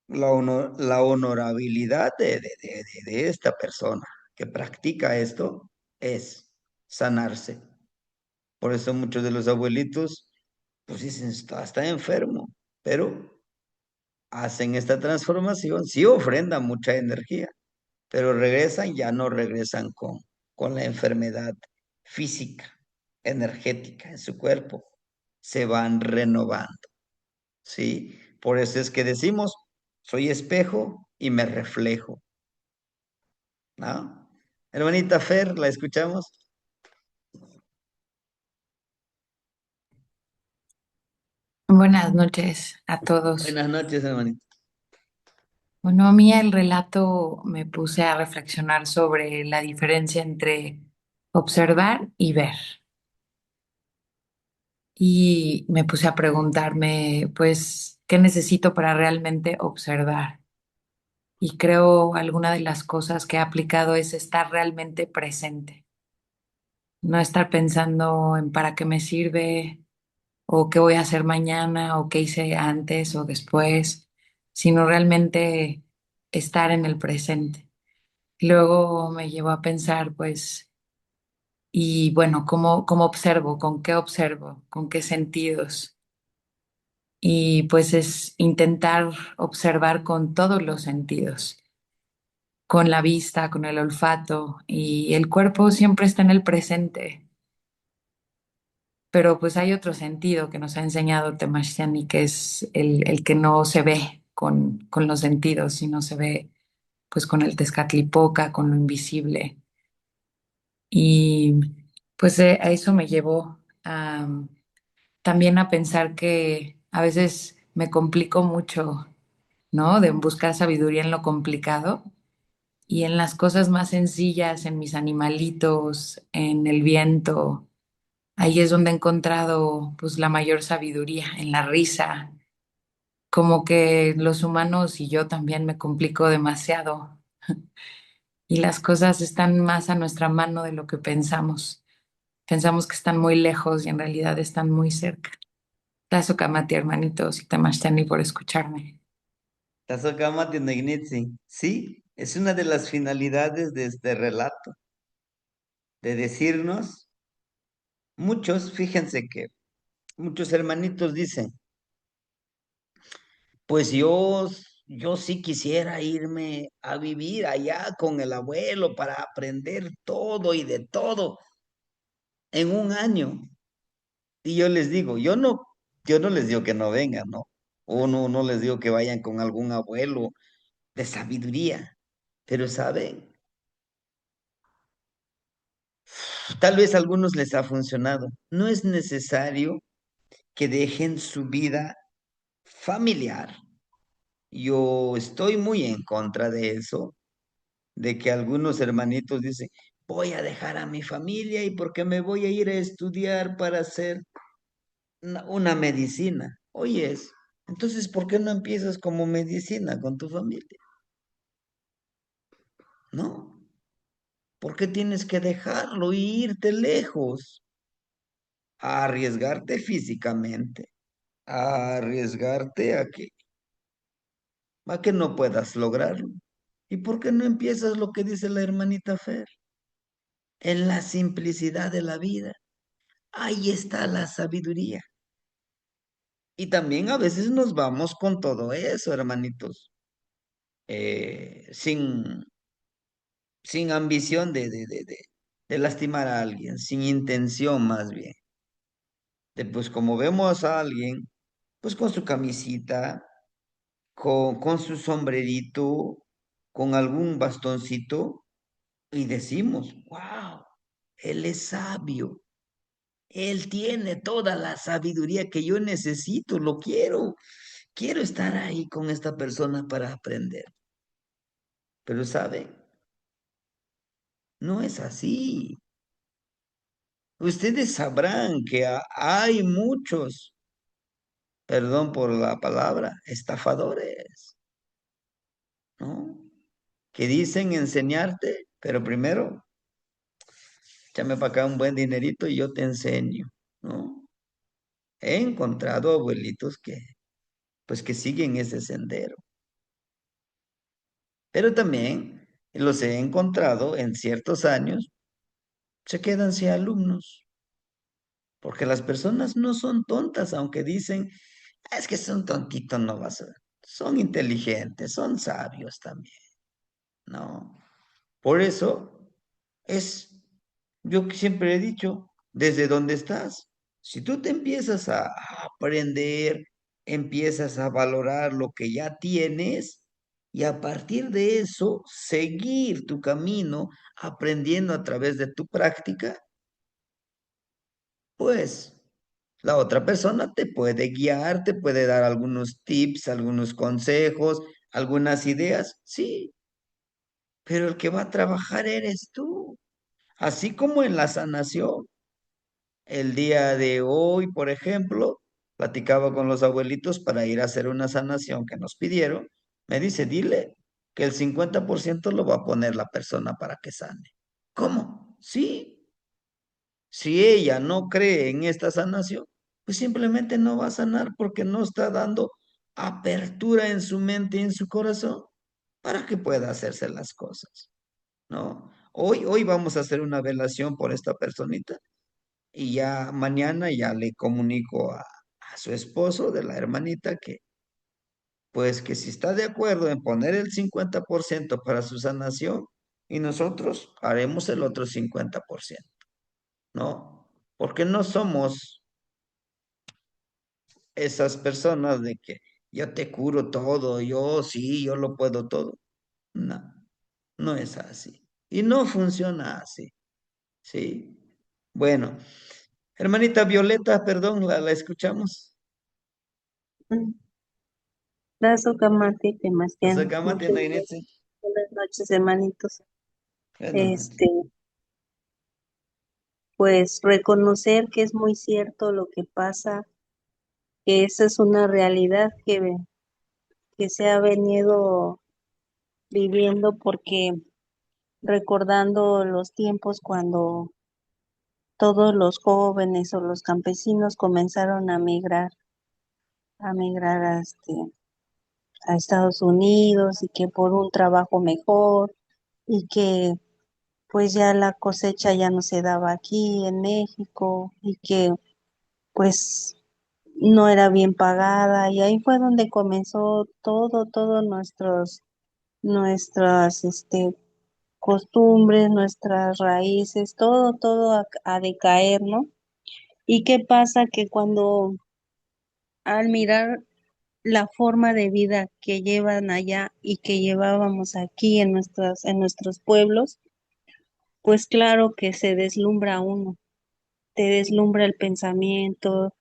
la honorabilidad de esta persona que practica esto es sanarse. Por eso muchos de los abuelitos pues dicen, está enfermo, pero hacen esta transformación, sí ofrendan mucha energía, pero regresan, ya no regresan con la enfermedad física, energética en su cuerpo, se van renovando, ¿sí? Por eso es que decimos, soy espejo y me reflejo, ¿no? Hermanita Fer, ¿la escuchamos? Buenas noches a todos. Buenas noches, hermanita. Bueno, a mí el relato me puse a reflexionar sobre la diferencia entre observar y ver. Y me puse a preguntarme, pues, ¿qué necesito para realmente observar? Y creo alguna de las cosas que he aplicado es estar realmente presente, no estar pensando en para qué me sirve o qué voy a hacer mañana o qué hice antes o después, sino realmente estar en el presente. Luego me llevó a pensar, pues, y bueno, ¿cómo observo? ¿Con qué observo? ¿Con qué sentidos? Y pues es intentar observar con todos los sentidos, con la vista, con el olfato, y el cuerpo siempre está en el presente. Pero pues hay otro sentido que nos ha enseñado Temashtiani, que es el que no se ve con los sentidos, sino se ve pues con el Tezcatlipoca, con lo invisible. Y pues a eso me llevó también a pensar que a veces me complico mucho, ¿no? De buscar sabiduría en lo complicado y en las cosas más sencillas, en mis animalitos, en el viento. Ahí es donde he encontrado pues la mayor sabiduría, en la risa. Como que los humanos y yo también me complico demasiado y las cosas están más a nuestra mano de lo que pensamos. Pensamos que están muy lejos y en realidad están muy cerca. Tazo Kamati, hermanitos, y Tamashtani por escucharme. Tazocamati Negnitzi. Sí, es una de las finalidades de este relato, de decirnos, muchos, fíjense que muchos hermanitos dicen, pues yo sí quisiera irme a vivir allá con el abuelo para aprender todo y de todo en un año. Y yo les digo, yo no les digo que no vengan, ¿no? O no les digo que vayan con algún abuelo de sabiduría. Pero saben, tal vez a algunos les ha funcionado. No es necesario que dejen su vida familiar. Yo estoy muy en contra de eso, de que algunos hermanitos dicen, voy a dejar a mi familia y porque me voy a ir a estudiar para hacer una medicina. Oyes, entonces, ¿por qué no empiezas como medicina con tu familia? ¿No? ¿Por qué tienes que dejarlo y irte lejos? A arriesgarte físicamente, a arriesgarte a que no puedas lograrlo. ¿Y por qué no empiezas lo que dice la hermanita Fer? En la simplicidad de la vida. Ahí está la sabiduría. Y también a veces nos vamos con todo eso, hermanitos, sin ambición de lastimar a alguien, sin intención más bien. Pues como vemos a alguien, pues con su camisita, con su sombrerito, con algún bastoncito, y decimos, wow, él es sabio, él tiene toda la sabiduría que yo necesito, lo quiero estar ahí con esta persona para aprender. Pero sabe, no es así. Ustedes sabrán que hay muchos, perdón por la palabra, estafadores, ¿no? Que dicen enseñarte, pero primero, échame para acá un buen dinerito y yo te enseño, ¿no? He encontrado abuelitos pues que siguen ese sendero, pero también los he encontrado en ciertos años, se quedan sin alumnos, porque las personas no son tontas, aunque dicen, "Ah, es que son tontitos, no vas a ver. Son inteligentes, son sabios también, ¿no? Por eso es, yo siempre he dicho, desde donde estás. Si tú te empiezas a aprender, empiezas a valorar lo que ya tienes y a partir de eso seguir tu camino aprendiendo a través de tu práctica, pues la otra persona te puede guiar, te puede dar algunos tips, algunos consejos, algunas ideas, sí, pero el que va a trabajar eres tú. Así como en la sanación. El día de hoy, por ejemplo, platicaba con los abuelitos para ir a hacer una sanación que nos pidieron. Me dice, dile que el 50% lo va a poner la persona para que sane. ¿Cómo? Sí. Si ella no cree en esta sanación, pues simplemente no va a sanar porque no está dando apertura en su mente y en su corazón para que pueda hacerse las cosas, ¿no? Hoy vamos a hacer una velación por esta personita y ya mañana ya le comunico a su esposo de la hermanita que, pues que si está de acuerdo en poner el 50% para su sanación y nosotros haremos el otro 50%, ¿no? Porque no somos esas personas de que yo te curo todo, yo sí, yo lo puedo todo. No, no es así. Y no funciona así, ¿sí? Bueno, hermanita Violeta, perdón, la escuchamos. Brazo, Camate, Temastián. Sacamate, Muchas Nainitzi. buenas noches, hermanitos. Buenas noches. Este, pues reconocer que es muy cierto lo que pasa, que esa es una realidad que se ha venido viviendo porque recordando los tiempos cuando todos los jóvenes o los campesinos comenzaron a migrar a Estados Unidos y que por un trabajo mejor y que pues ya la cosecha ya no se daba aquí en México y que pues no era bien pagada y ahí fue donde comenzó todo nuestras costumbres, nuestras raíces, todo a decaer, ¿no? ¿Y qué pasa? Que cuando al mirar la forma de vida que llevan allá y que llevábamos aquí en nuestros pueblos, pues claro que se deslumbra uno, te deslumbra el pensamiento,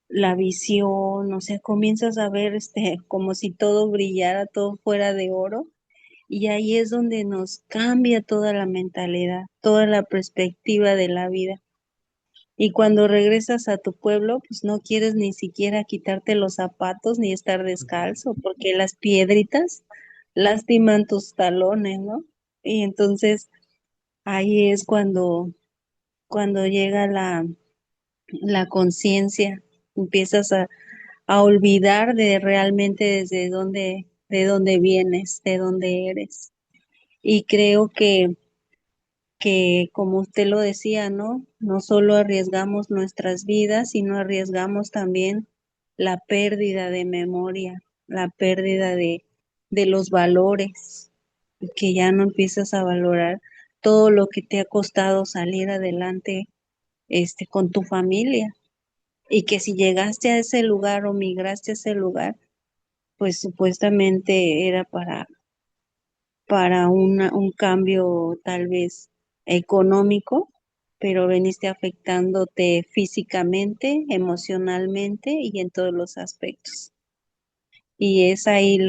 la visión, o sea, comienzas a ver como si todo brillara, todo fuera de oro, y ahí es donde nos cambia toda la mentalidad, toda la perspectiva de la vida. Y cuando regresas a tu pueblo, pues no quieres ni siquiera quitarte los zapatos ni estar descalzo, porque las piedritas lastiman tus talones, ¿no? Y entonces ahí es cuando llega la conciencia, empiezas a olvidar de realmente de dónde vienes, de dónde eres. Y creo que como usted lo decía, ¿no? No solo arriesgamos nuestras vidas, sino arriesgamos también la pérdida de memoria, la pérdida de los valores, y que ya no empiezas a valorar todo lo que te ha costado salir adelante, con tu familia. Y que si llegaste a ese lugar o migraste a ese lugar, pues supuestamente era para un cambio tal vez económico, pero veniste afectándote físicamente, emocionalmente y en todos los aspectos. Y es ahí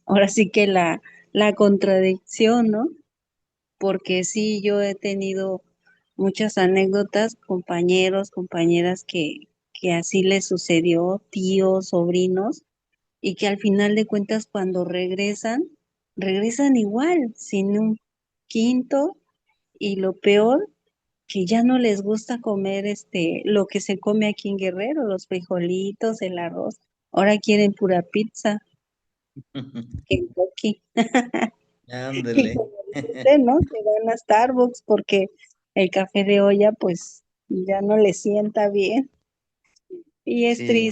ahora sí que la contradicción, ¿no? Porque sí, yo he tenido muchas anécdotas, compañeros, compañeras que así les sucedió, tíos, sobrinos, y que al final de cuentas cuando regresan igual, sin un quinto, y lo peor, que ya no les gusta comer lo que se come aquí en Guerrero, los frijolitos, el arroz, ahora quieren pura pizza, Kentucky, y Ándale. como dice usted, ¿no? Se van a Starbucks porque el café de olla pues ya no les sienta bien. Y Sí,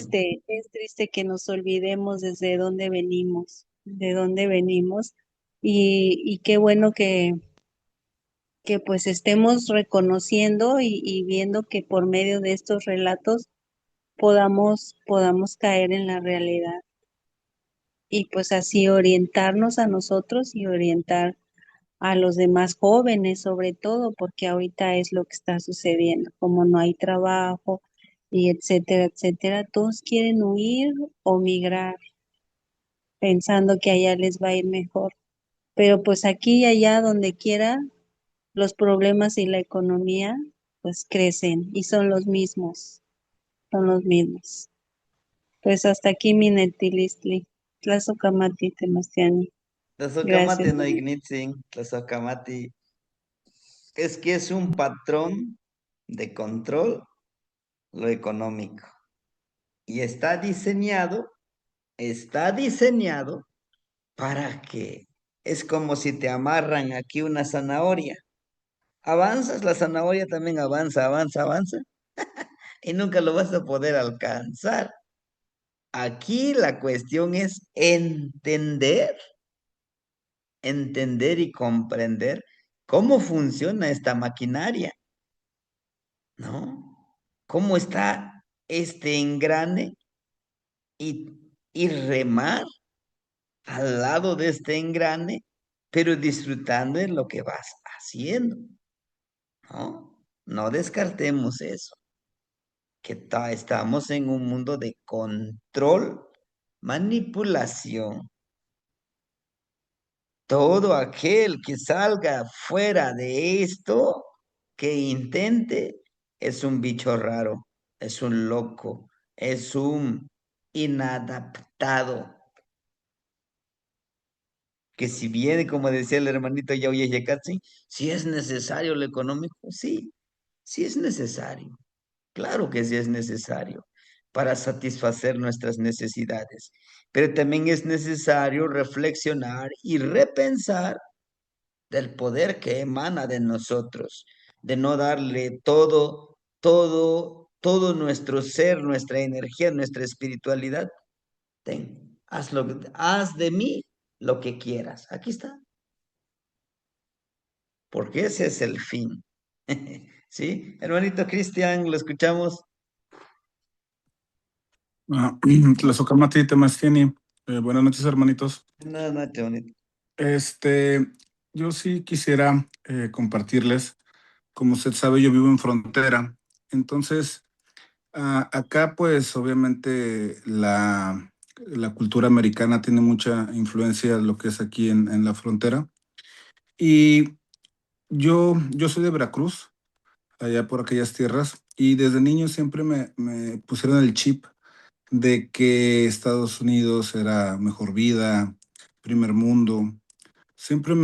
es triste que nos olvidemos desde dónde venimos, de dónde venimos. Y qué bueno que pues estemos reconociendo y viendo que por medio de estos relatos podamos caer en la realidad y pues así orientarnos a nosotros y orientar a los demás jóvenes sobre todo, porque ahorita es lo que está sucediendo, como no hay trabajo y etcétera, etcétera, todos quieren huir o migrar pensando que allá les va a ir mejor, pero pues aquí y allá donde quiera los problemas y la economía pues crecen y son los mismos. Pues hasta aquí mi netilistli. Tlazocamati Temastiani. Tlazocamati Gracias. no ignitzin, tlazocamati. Es que es un patrón de control lo económico. Y está diseñado para que es como si te amarran aquí una zanahoria. Avanzas, la zanahoria también avanza, avanza, avanza, y nunca lo vas a poder alcanzar. Aquí la cuestión es entender y comprender cómo funciona esta maquinaria, ¿no? ¿Cómo está este engrane y remar al lado de este engrane, pero disfrutando en lo que vas haciendo, ¿no? No descartemos eso, que estamos en un mundo de control, manipulación. Todo aquel que salga fuera de esto, que intente, es un bicho raro, es un loco, es un inadaptado. Que si bien, como decía el hermanito Yauye Yekatsi, si es necesario lo económico, sí, sí es necesario. Claro que sí es necesario para satisfacer nuestras necesidades, pero también es necesario reflexionar y repensar del poder que emana de nosotros, de no darle todo nuestro ser, nuestra energía, nuestra espiritualidad. Haz de mí lo que quieras. Aquí está, porque ese es el fin. ¿Sí? Hermanito Cristian, lo escuchamos. Tlazocamati Temastiani. Buenas noches, hermanitos. No, no, qué bonito. Este, yo sí quisiera compartirles, como usted sabe, yo vivo en frontera, entonces acá pues obviamente la cultura americana tiene mucha influencia en lo que es aquí en la frontera y yo soy de Veracruz, allá por aquellas tierras, y desde niño siempre me pusieron el chip de que Estados Unidos era mejor vida, primer mundo, siempre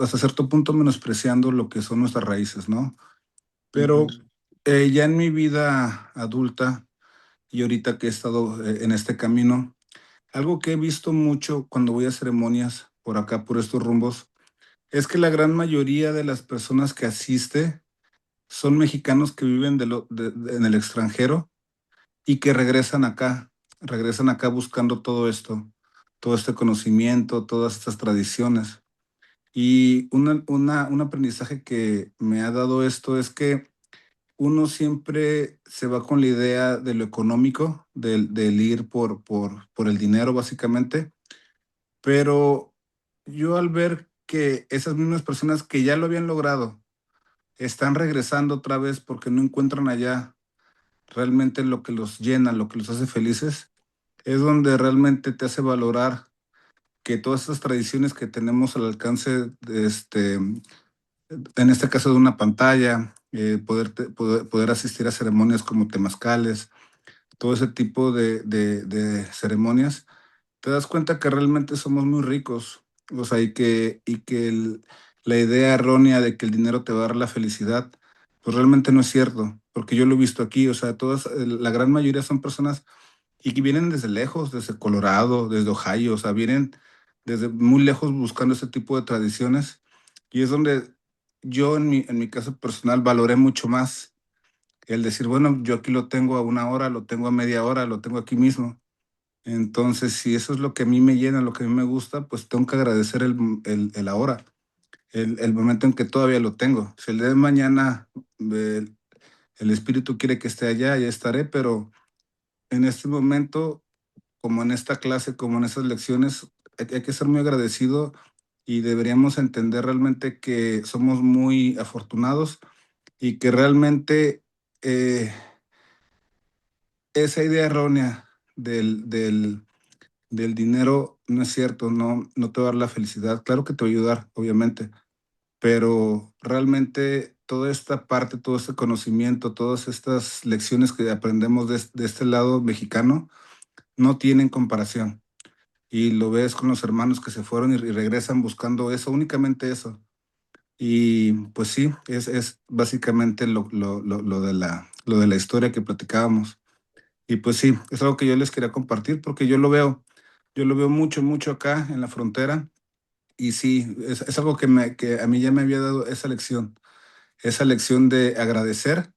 hasta cierto punto menospreciando lo que son nuestras raíces, ¿no? Pero Ujú. ya en mi vida adulta y ahorita que he estado en este camino, algo que he visto mucho cuando voy a ceremonias por acá, por estos rumbos, es que la gran mayoría de las personas que asiste son mexicanos que viven en el extranjero y que regresan acá buscando todo esto, todo este conocimiento, todas estas tradiciones. Y un aprendizaje que me ha dado esto es que uno siempre se va con la idea de lo económico, del ir por el dinero básicamente, pero yo al ver que esas mismas personas que ya lo habían logrado están regresando otra vez porque no encuentran allá realmente lo que los llena, lo que los hace felices, es donde realmente te hace valorar que todas estas tradiciones que tenemos al alcance en este caso de una pantalla, poder asistir a ceremonias como temazcales, todo ese tipo de ceremonias, te das cuenta que realmente somos muy ricos, o sea, y que la idea errónea de que el dinero te va a dar la felicidad, pues realmente no es cierto, porque yo lo he visto aquí, o sea, la gran mayoría son personas y que vienen desde lejos, desde Colorado, desde Ohio, o sea, vienen desde muy lejos buscando ese tipo de tradiciones y es donde yo en mi caso personal valoré mucho más el decir, bueno, yo aquí lo tengo a una hora, lo tengo a media hora, lo tengo aquí mismo. Entonces, si eso es lo que a mí me llena, lo que a mí me gusta, pues tengo que agradecer el ahora. el momento en que todavía lo tengo. Si el día de mañana el espíritu quiere que esté allá, ya estaré, pero en este momento, como en esta clase, como en estas lecciones, hay que ser muy agradecido y deberíamos entender realmente que somos muy afortunados y que realmente esa idea errónea del dinero no es cierto, no te va a dar la felicidad. Claro que te va a ayudar, obviamente, pero realmente toda esta parte, todo este conocimiento, todas estas lecciones que aprendemos de este lado mexicano no tienen comparación. Y lo ves con los hermanos que se fueron y regresan buscando eso, únicamente eso. Y pues sí, es básicamente lo de la historia que platicábamos. Y pues sí, es algo que yo les quería compartir porque yo lo veo mucho, mucho acá en la frontera. Y sí, es algo que a mí ya me había dado esa lección de agradecer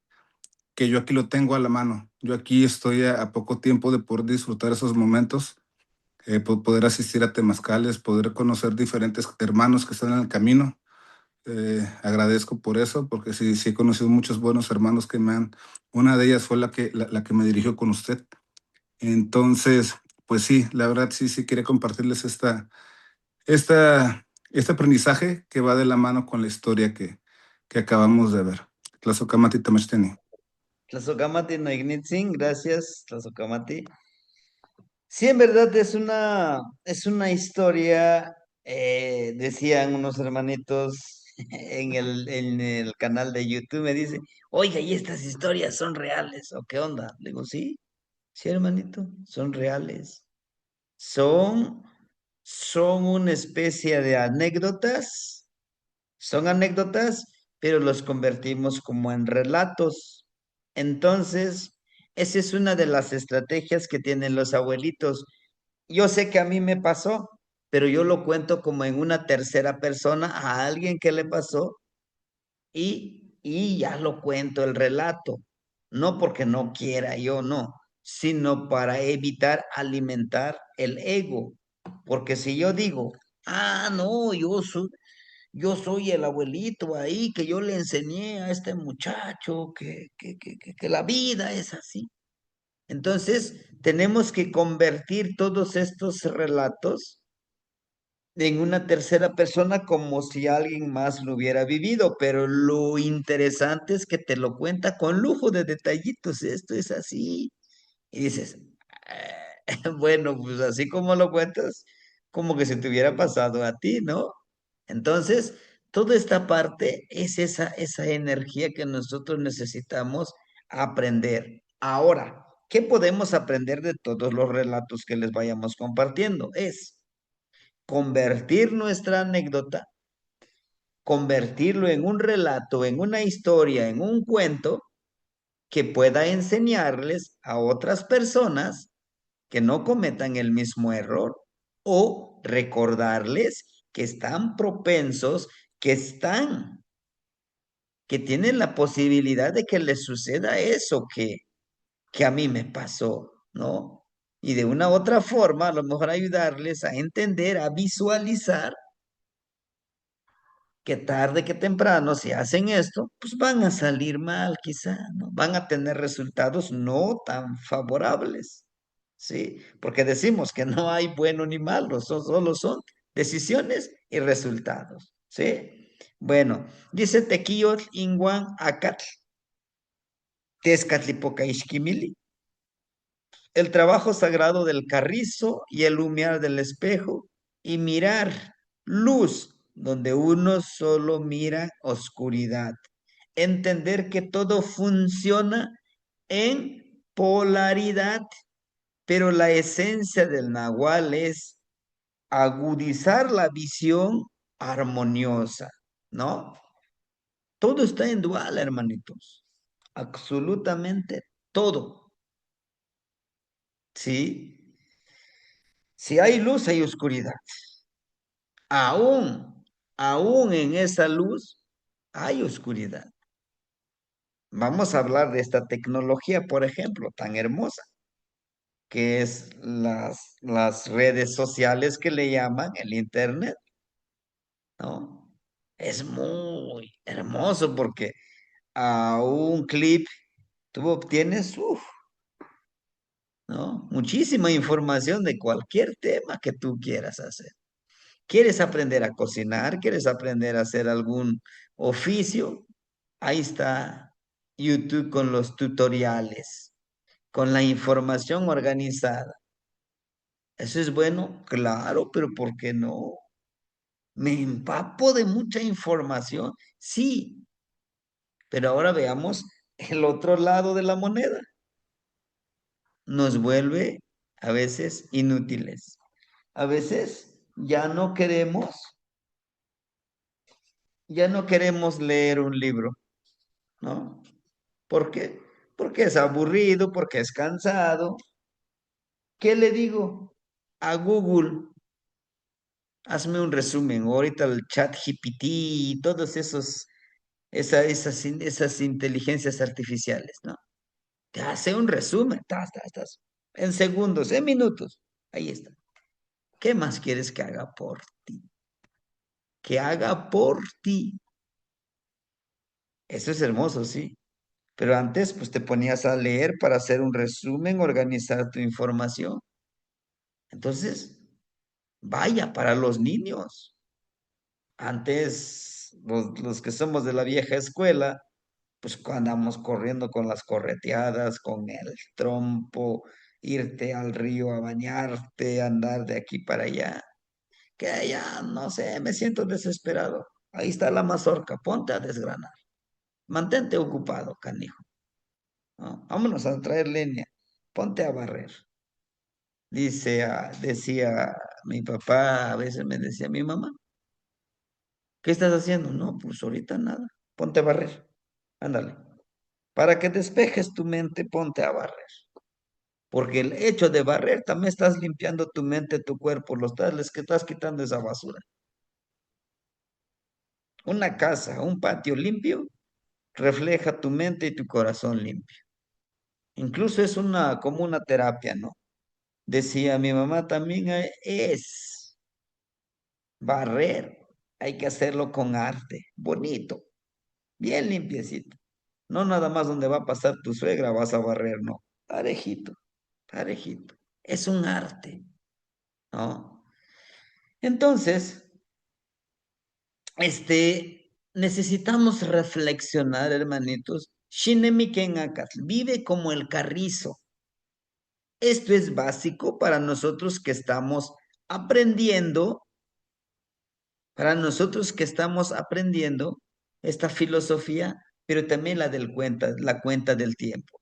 que yo aquí lo tengo a la mano. Yo aquí estoy a poco tiempo de poder disfrutar esos momentos, poder asistir a temazcales, poder conocer diferentes hermanos que están en el camino. Agradezco por eso, porque sí, sí he conocido muchos buenos hermanos una de ellas fue la que me dirigió con usted. Entonces, pues sí, la verdad sí, sí quería compartirles este aprendizaje que va de la mano con la historia que acabamos de ver. Tlazocamati Tamachteni. Tlazocamati no ignitzin, gracias, Tlazocamati. Sí, en verdad es una historia, decían unos hermanitos en el canal de YouTube, me dice, oiga, ¿y estas historias son reales o qué onda? Le digo, sí, sí, hermanito, son reales. Son, son una especie de anécdotas, son anécdotas, pero los convertimos como en relatos. Entonces, esa es una de las estrategias que tienen los abuelitos. Yo sé que a mí me pasó, pero yo lo cuento como en una tercera persona a alguien que le pasó y ya lo cuento el relato. No porque no quiera yo, no, sino para evitar alimentar el ego. Porque si yo digo, ah, no, yo soy el abuelito ahí que yo le enseñé a este muchacho que la vida es así. Entonces, tenemos que convertir todos estos relatos en una tercera persona como si alguien más lo hubiera vivido, pero lo interesante es que te lo cuenta con lujo de detallitos. Esto es así. Y dices, bueno, pues así como lo cuentas, como que se te hubiera pasado a ti, ¿no? Entonces, toda esta parte es esa energía que nosotros necesitamos aprender. Ahora, ¿qué podemos aprender de todos los relatos que les vayamos compartiendo? Es convertir nuestra anécdota, convertirlo en un relato, en una historia, en un cuento que pueda enseñarles a otras personas que no cometan el mismo error o recordarles que están propensos, que están, que tienen la posibilidad de que les suceda eso que a mí me pasó, ¿no? Y de una u otra forma, a lo mejor ayudarles a entender, a visualizar que tarde que temprano, si hacen esto, pues van a salir mal quizá, ¿no? Van a tener resultados no tan favorables, ¿sí? Porque decimos que no hay bueno ni malo, solo son decisiones y resultados, ¿sí? Bueno, dice Tequiyotl Inguan Acatl, Tezcatlipoca Ixquimili, el trabajo sagrado del carrizo y el humear del espejo y mirar luz donde uno solo mira oscuridad. Entender que todo funciona en polaridad, pero la esencia del nahual es agudizar la visión armoniosa, ¿no? Todo está en dual, hermanitos. Absolutamente todo, ¿sí? Si hay luz, hay oscuridad. Aún en esa luz, hay oscuridad. Vamos a hablar de esta tecnología, por ejemplo, tan hermosa, que es las redes sociales que le llaman el Internet, ¿no? Es muy hermoso porque a un clip tú obtienes, ¿no? Muchísima información de cualquier tema que tú quieras hacer. ¿Quieres aprender a cocinar? ¿Quieres aprender a hacer algún oficio? Ahí está YouTube con los tutoriales, con la información organizada. ¿Eso es bueno? Claro, pero ¿por qué no? ¿Me empapo de mucha información? Sí, pero ahora veamos el otro lado de la moneda. Nos vuelve a veces inútiles. A veces ya no queremos leer un libro, ¿no? ¿Por qué? Porque es aburrido, porque es cansado. ¿Qué le digo? A Google, hazme un resumen. Ahorita el chat GPT y todos esas inteligencias artificiales, ¿no? Te hace un resumen, en segundos, en minutos. Ahí está. ¿Qué más quieres que haga por ti? Que haga por ti. Eso es hermoso, sí. Pero antes, pues te ponías a leer para hacer un resumen, organizar tu información. Entonces, vaya, para los niños. Antes, los que somos de la vieja escuela, pues andamos corriendo con las correteadas, con el trompo, irte al río a bañarte, andar de aquí para allá. Que ya, no sé, me siento desesperado. Ahí está la mazorca, ponte a desgranar. Mantente ocupado, canijo. ¿No? Vámonos a traer leña, ponte a barrer. Decía mi papá, a veces me decía mi mamá, ¿qué estás haciendo? No, pues ahorita nada, ponte a barrer, ándale. Para que despejes tu mente, ponte a barrer. Porque el hecho de barrer también estás limpiando tu mente, tu cuerpo, les que estás quitando esa basura. Una casa, un patio limpio, refleja tu mente y tu corazón limpio. Incluso es como una terapia, ¿no? Decía mi mamá también, es barrer, hay que hacerlo con arte, bonito, bien limpiecito. No nada más donde va a pasar tu suegra vas a barrer, no. Parejito, parejito. Es un arte, ¿no? Entonces, necesitamos reflexionar, hermanitos. Shinemiken Akatl, vive como el carrizo. Esto es básico para nosotros que estamos aprendiendo, para nosotros que estamos aprendiendo esta filosofía, pero también la cuenta del tiempo.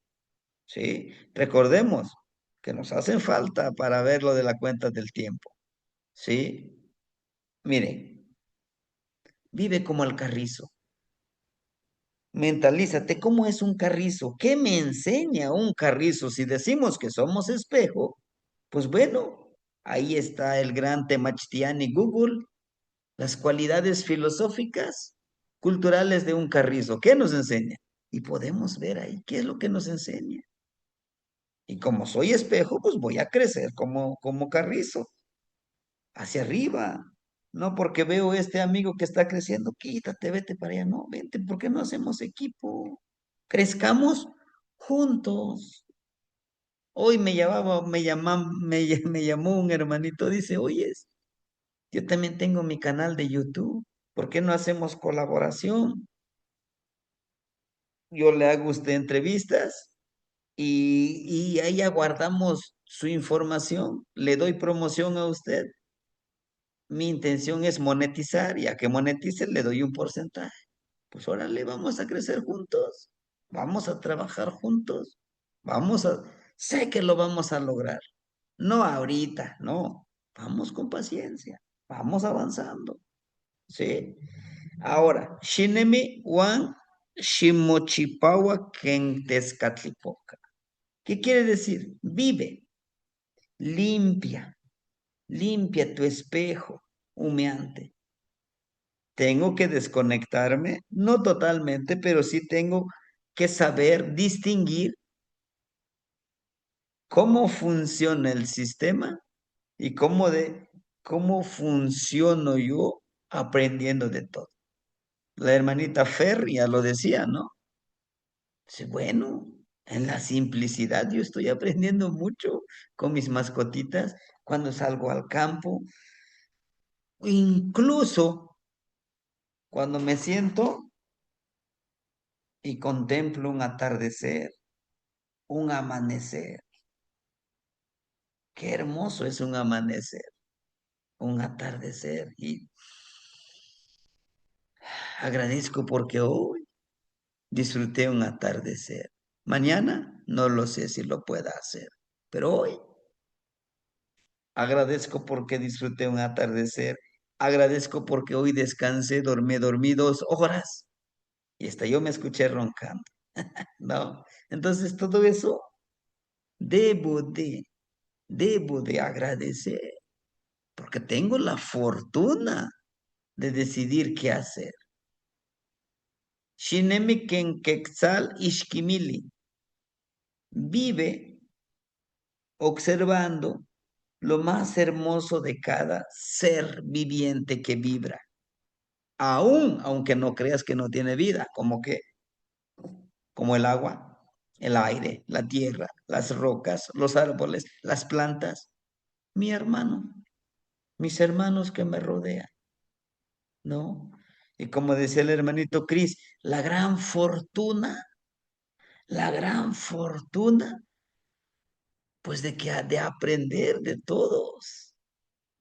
¿Sí? Recordemos que nos hacen falta para ver lo de la cuenta del tiempo. ¿Sí? Miren, vive como el carrizo. Mentalízate, ¿cómo es un carrizo? ¿Qué me enseña un carrizo? Si decimos que somos espejo, pues bueno, ahí está el gran Temachtiani Google, las cualidades filosóficas, culturales de un carrizo. ¿Qué nos enseña? Y podemos ver ahí qué es lo que nos enseña. Y como soy espejo, pues voy a crecer como carrizo, hacia arriba. No porque veo este amigo que está creciendo, quítate, vete para allá. No, vente, ¿por qué no hacemos equipo? Crezcamos juntos. Hoy me llamó un hermanito, dice, oye, yo también tengo mi canal de YouTube, ¿por qué no hacemos colaboración? Yo le hago a usted entrevistas y ahí aguardamos su información, le doy promoción a usted. Mi intención es monetizar, ya que monetice le doy un porcentaje. Pues órale, vamos a crecer juntos, vamos a trabajar juntos, sé que lo vamos a lograr. No ahorita, no, vamos con paciencia, vamos avanzando, ¿sí? Ahora, Shinemi Wan Shimochipawa Kentezcatlipoca. ¿Qué quiere decir? Vive, limpia, limpia tu espejo humeante. Tengo que desconectarme, no totalmente, pero sí tengo que saber distinguir cómo funciona el sistema y cómo funciono yo aprendiendo de todo. La hermanita Fer ya lo decía, ¿no? Dice, bueno, en la simplicidad yo estoy aprendiendo mucho con mis mascotitas cuando salgo al campo, incluso cuando me siento y contemplo un atardecer, un amanecer. Qué hermoso es un amanecer, un atardecer. Y agradezco porque hoy disfruté un atardecer. Mañana no lo sé si lo pueda hacer, pero hoy agradezco porque disfruté un atardecer. Agradezco porque hoy descansé, dormí 2 horas y hasta yo me escuché roncando, ¿no? Entonces todo eso debo de, debo de agradecer porque tengo la fortuna de decidir qué hacer. Shinemi ken quetzal ishkimili vive observando lo más hermoso de cada ser viviente que vibra, aunque no creas que no tiene vida, como el agua, el aire, la tierra, las rocas, los árboles, las plantas, mi hermano, mis hermanos que me rodean, ¿no? Y como decía el hermanito Cris, la gran fortuna, pues de aprender de todos,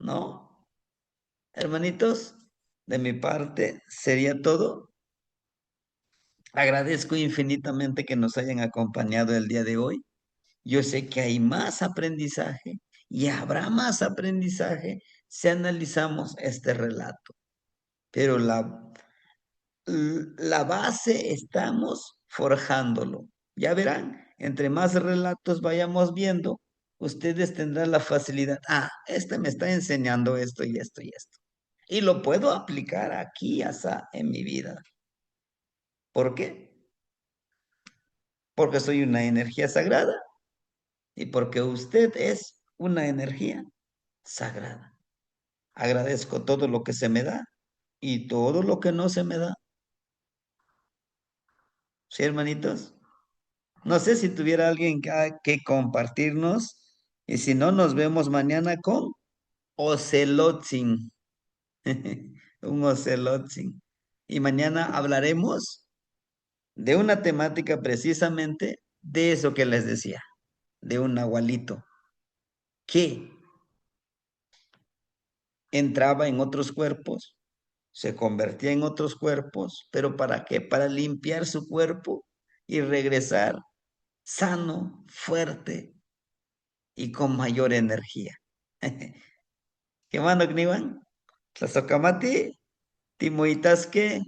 ¿no? Hermanitos, de mi parte sería todo. Agradezco infinitamente que nos hayan acompañado el día de hoy. Yo sé que hay más aprendizaje y habrá más aprendizaje si analizamos este relato, pero la base estamos forjándolo. Ya verán, entre más relatos vayamos viendo, ustedes tendrán la facilidad. Ah, este me está enseñando esto y esto y esto. Y lo puedo aplicar aquí, hasta en mi vida. ¿Por qué? Porque soy una energía sagrada y porque usted es una energía sagrada. Agradezco todo lo que se me da y todo lo que no se me da. ¿Sí, hermanitos? No sé si tuviera alguien que compartirnos y si no, nos vemos mañana con Ocelotzin. Un Ocelotzin. Y mañana hablaremos de una temática precisamente de eso que les decía, de un nahualito que entraba en otros cuerpos, se convertía en otros cuerpos, pero ¿para qué? Para limpiar su cuerpo y regresar sano, fuerte y con mayor energía. ¿Qué mano, Knivan? Tlazocamati, Timoitasque,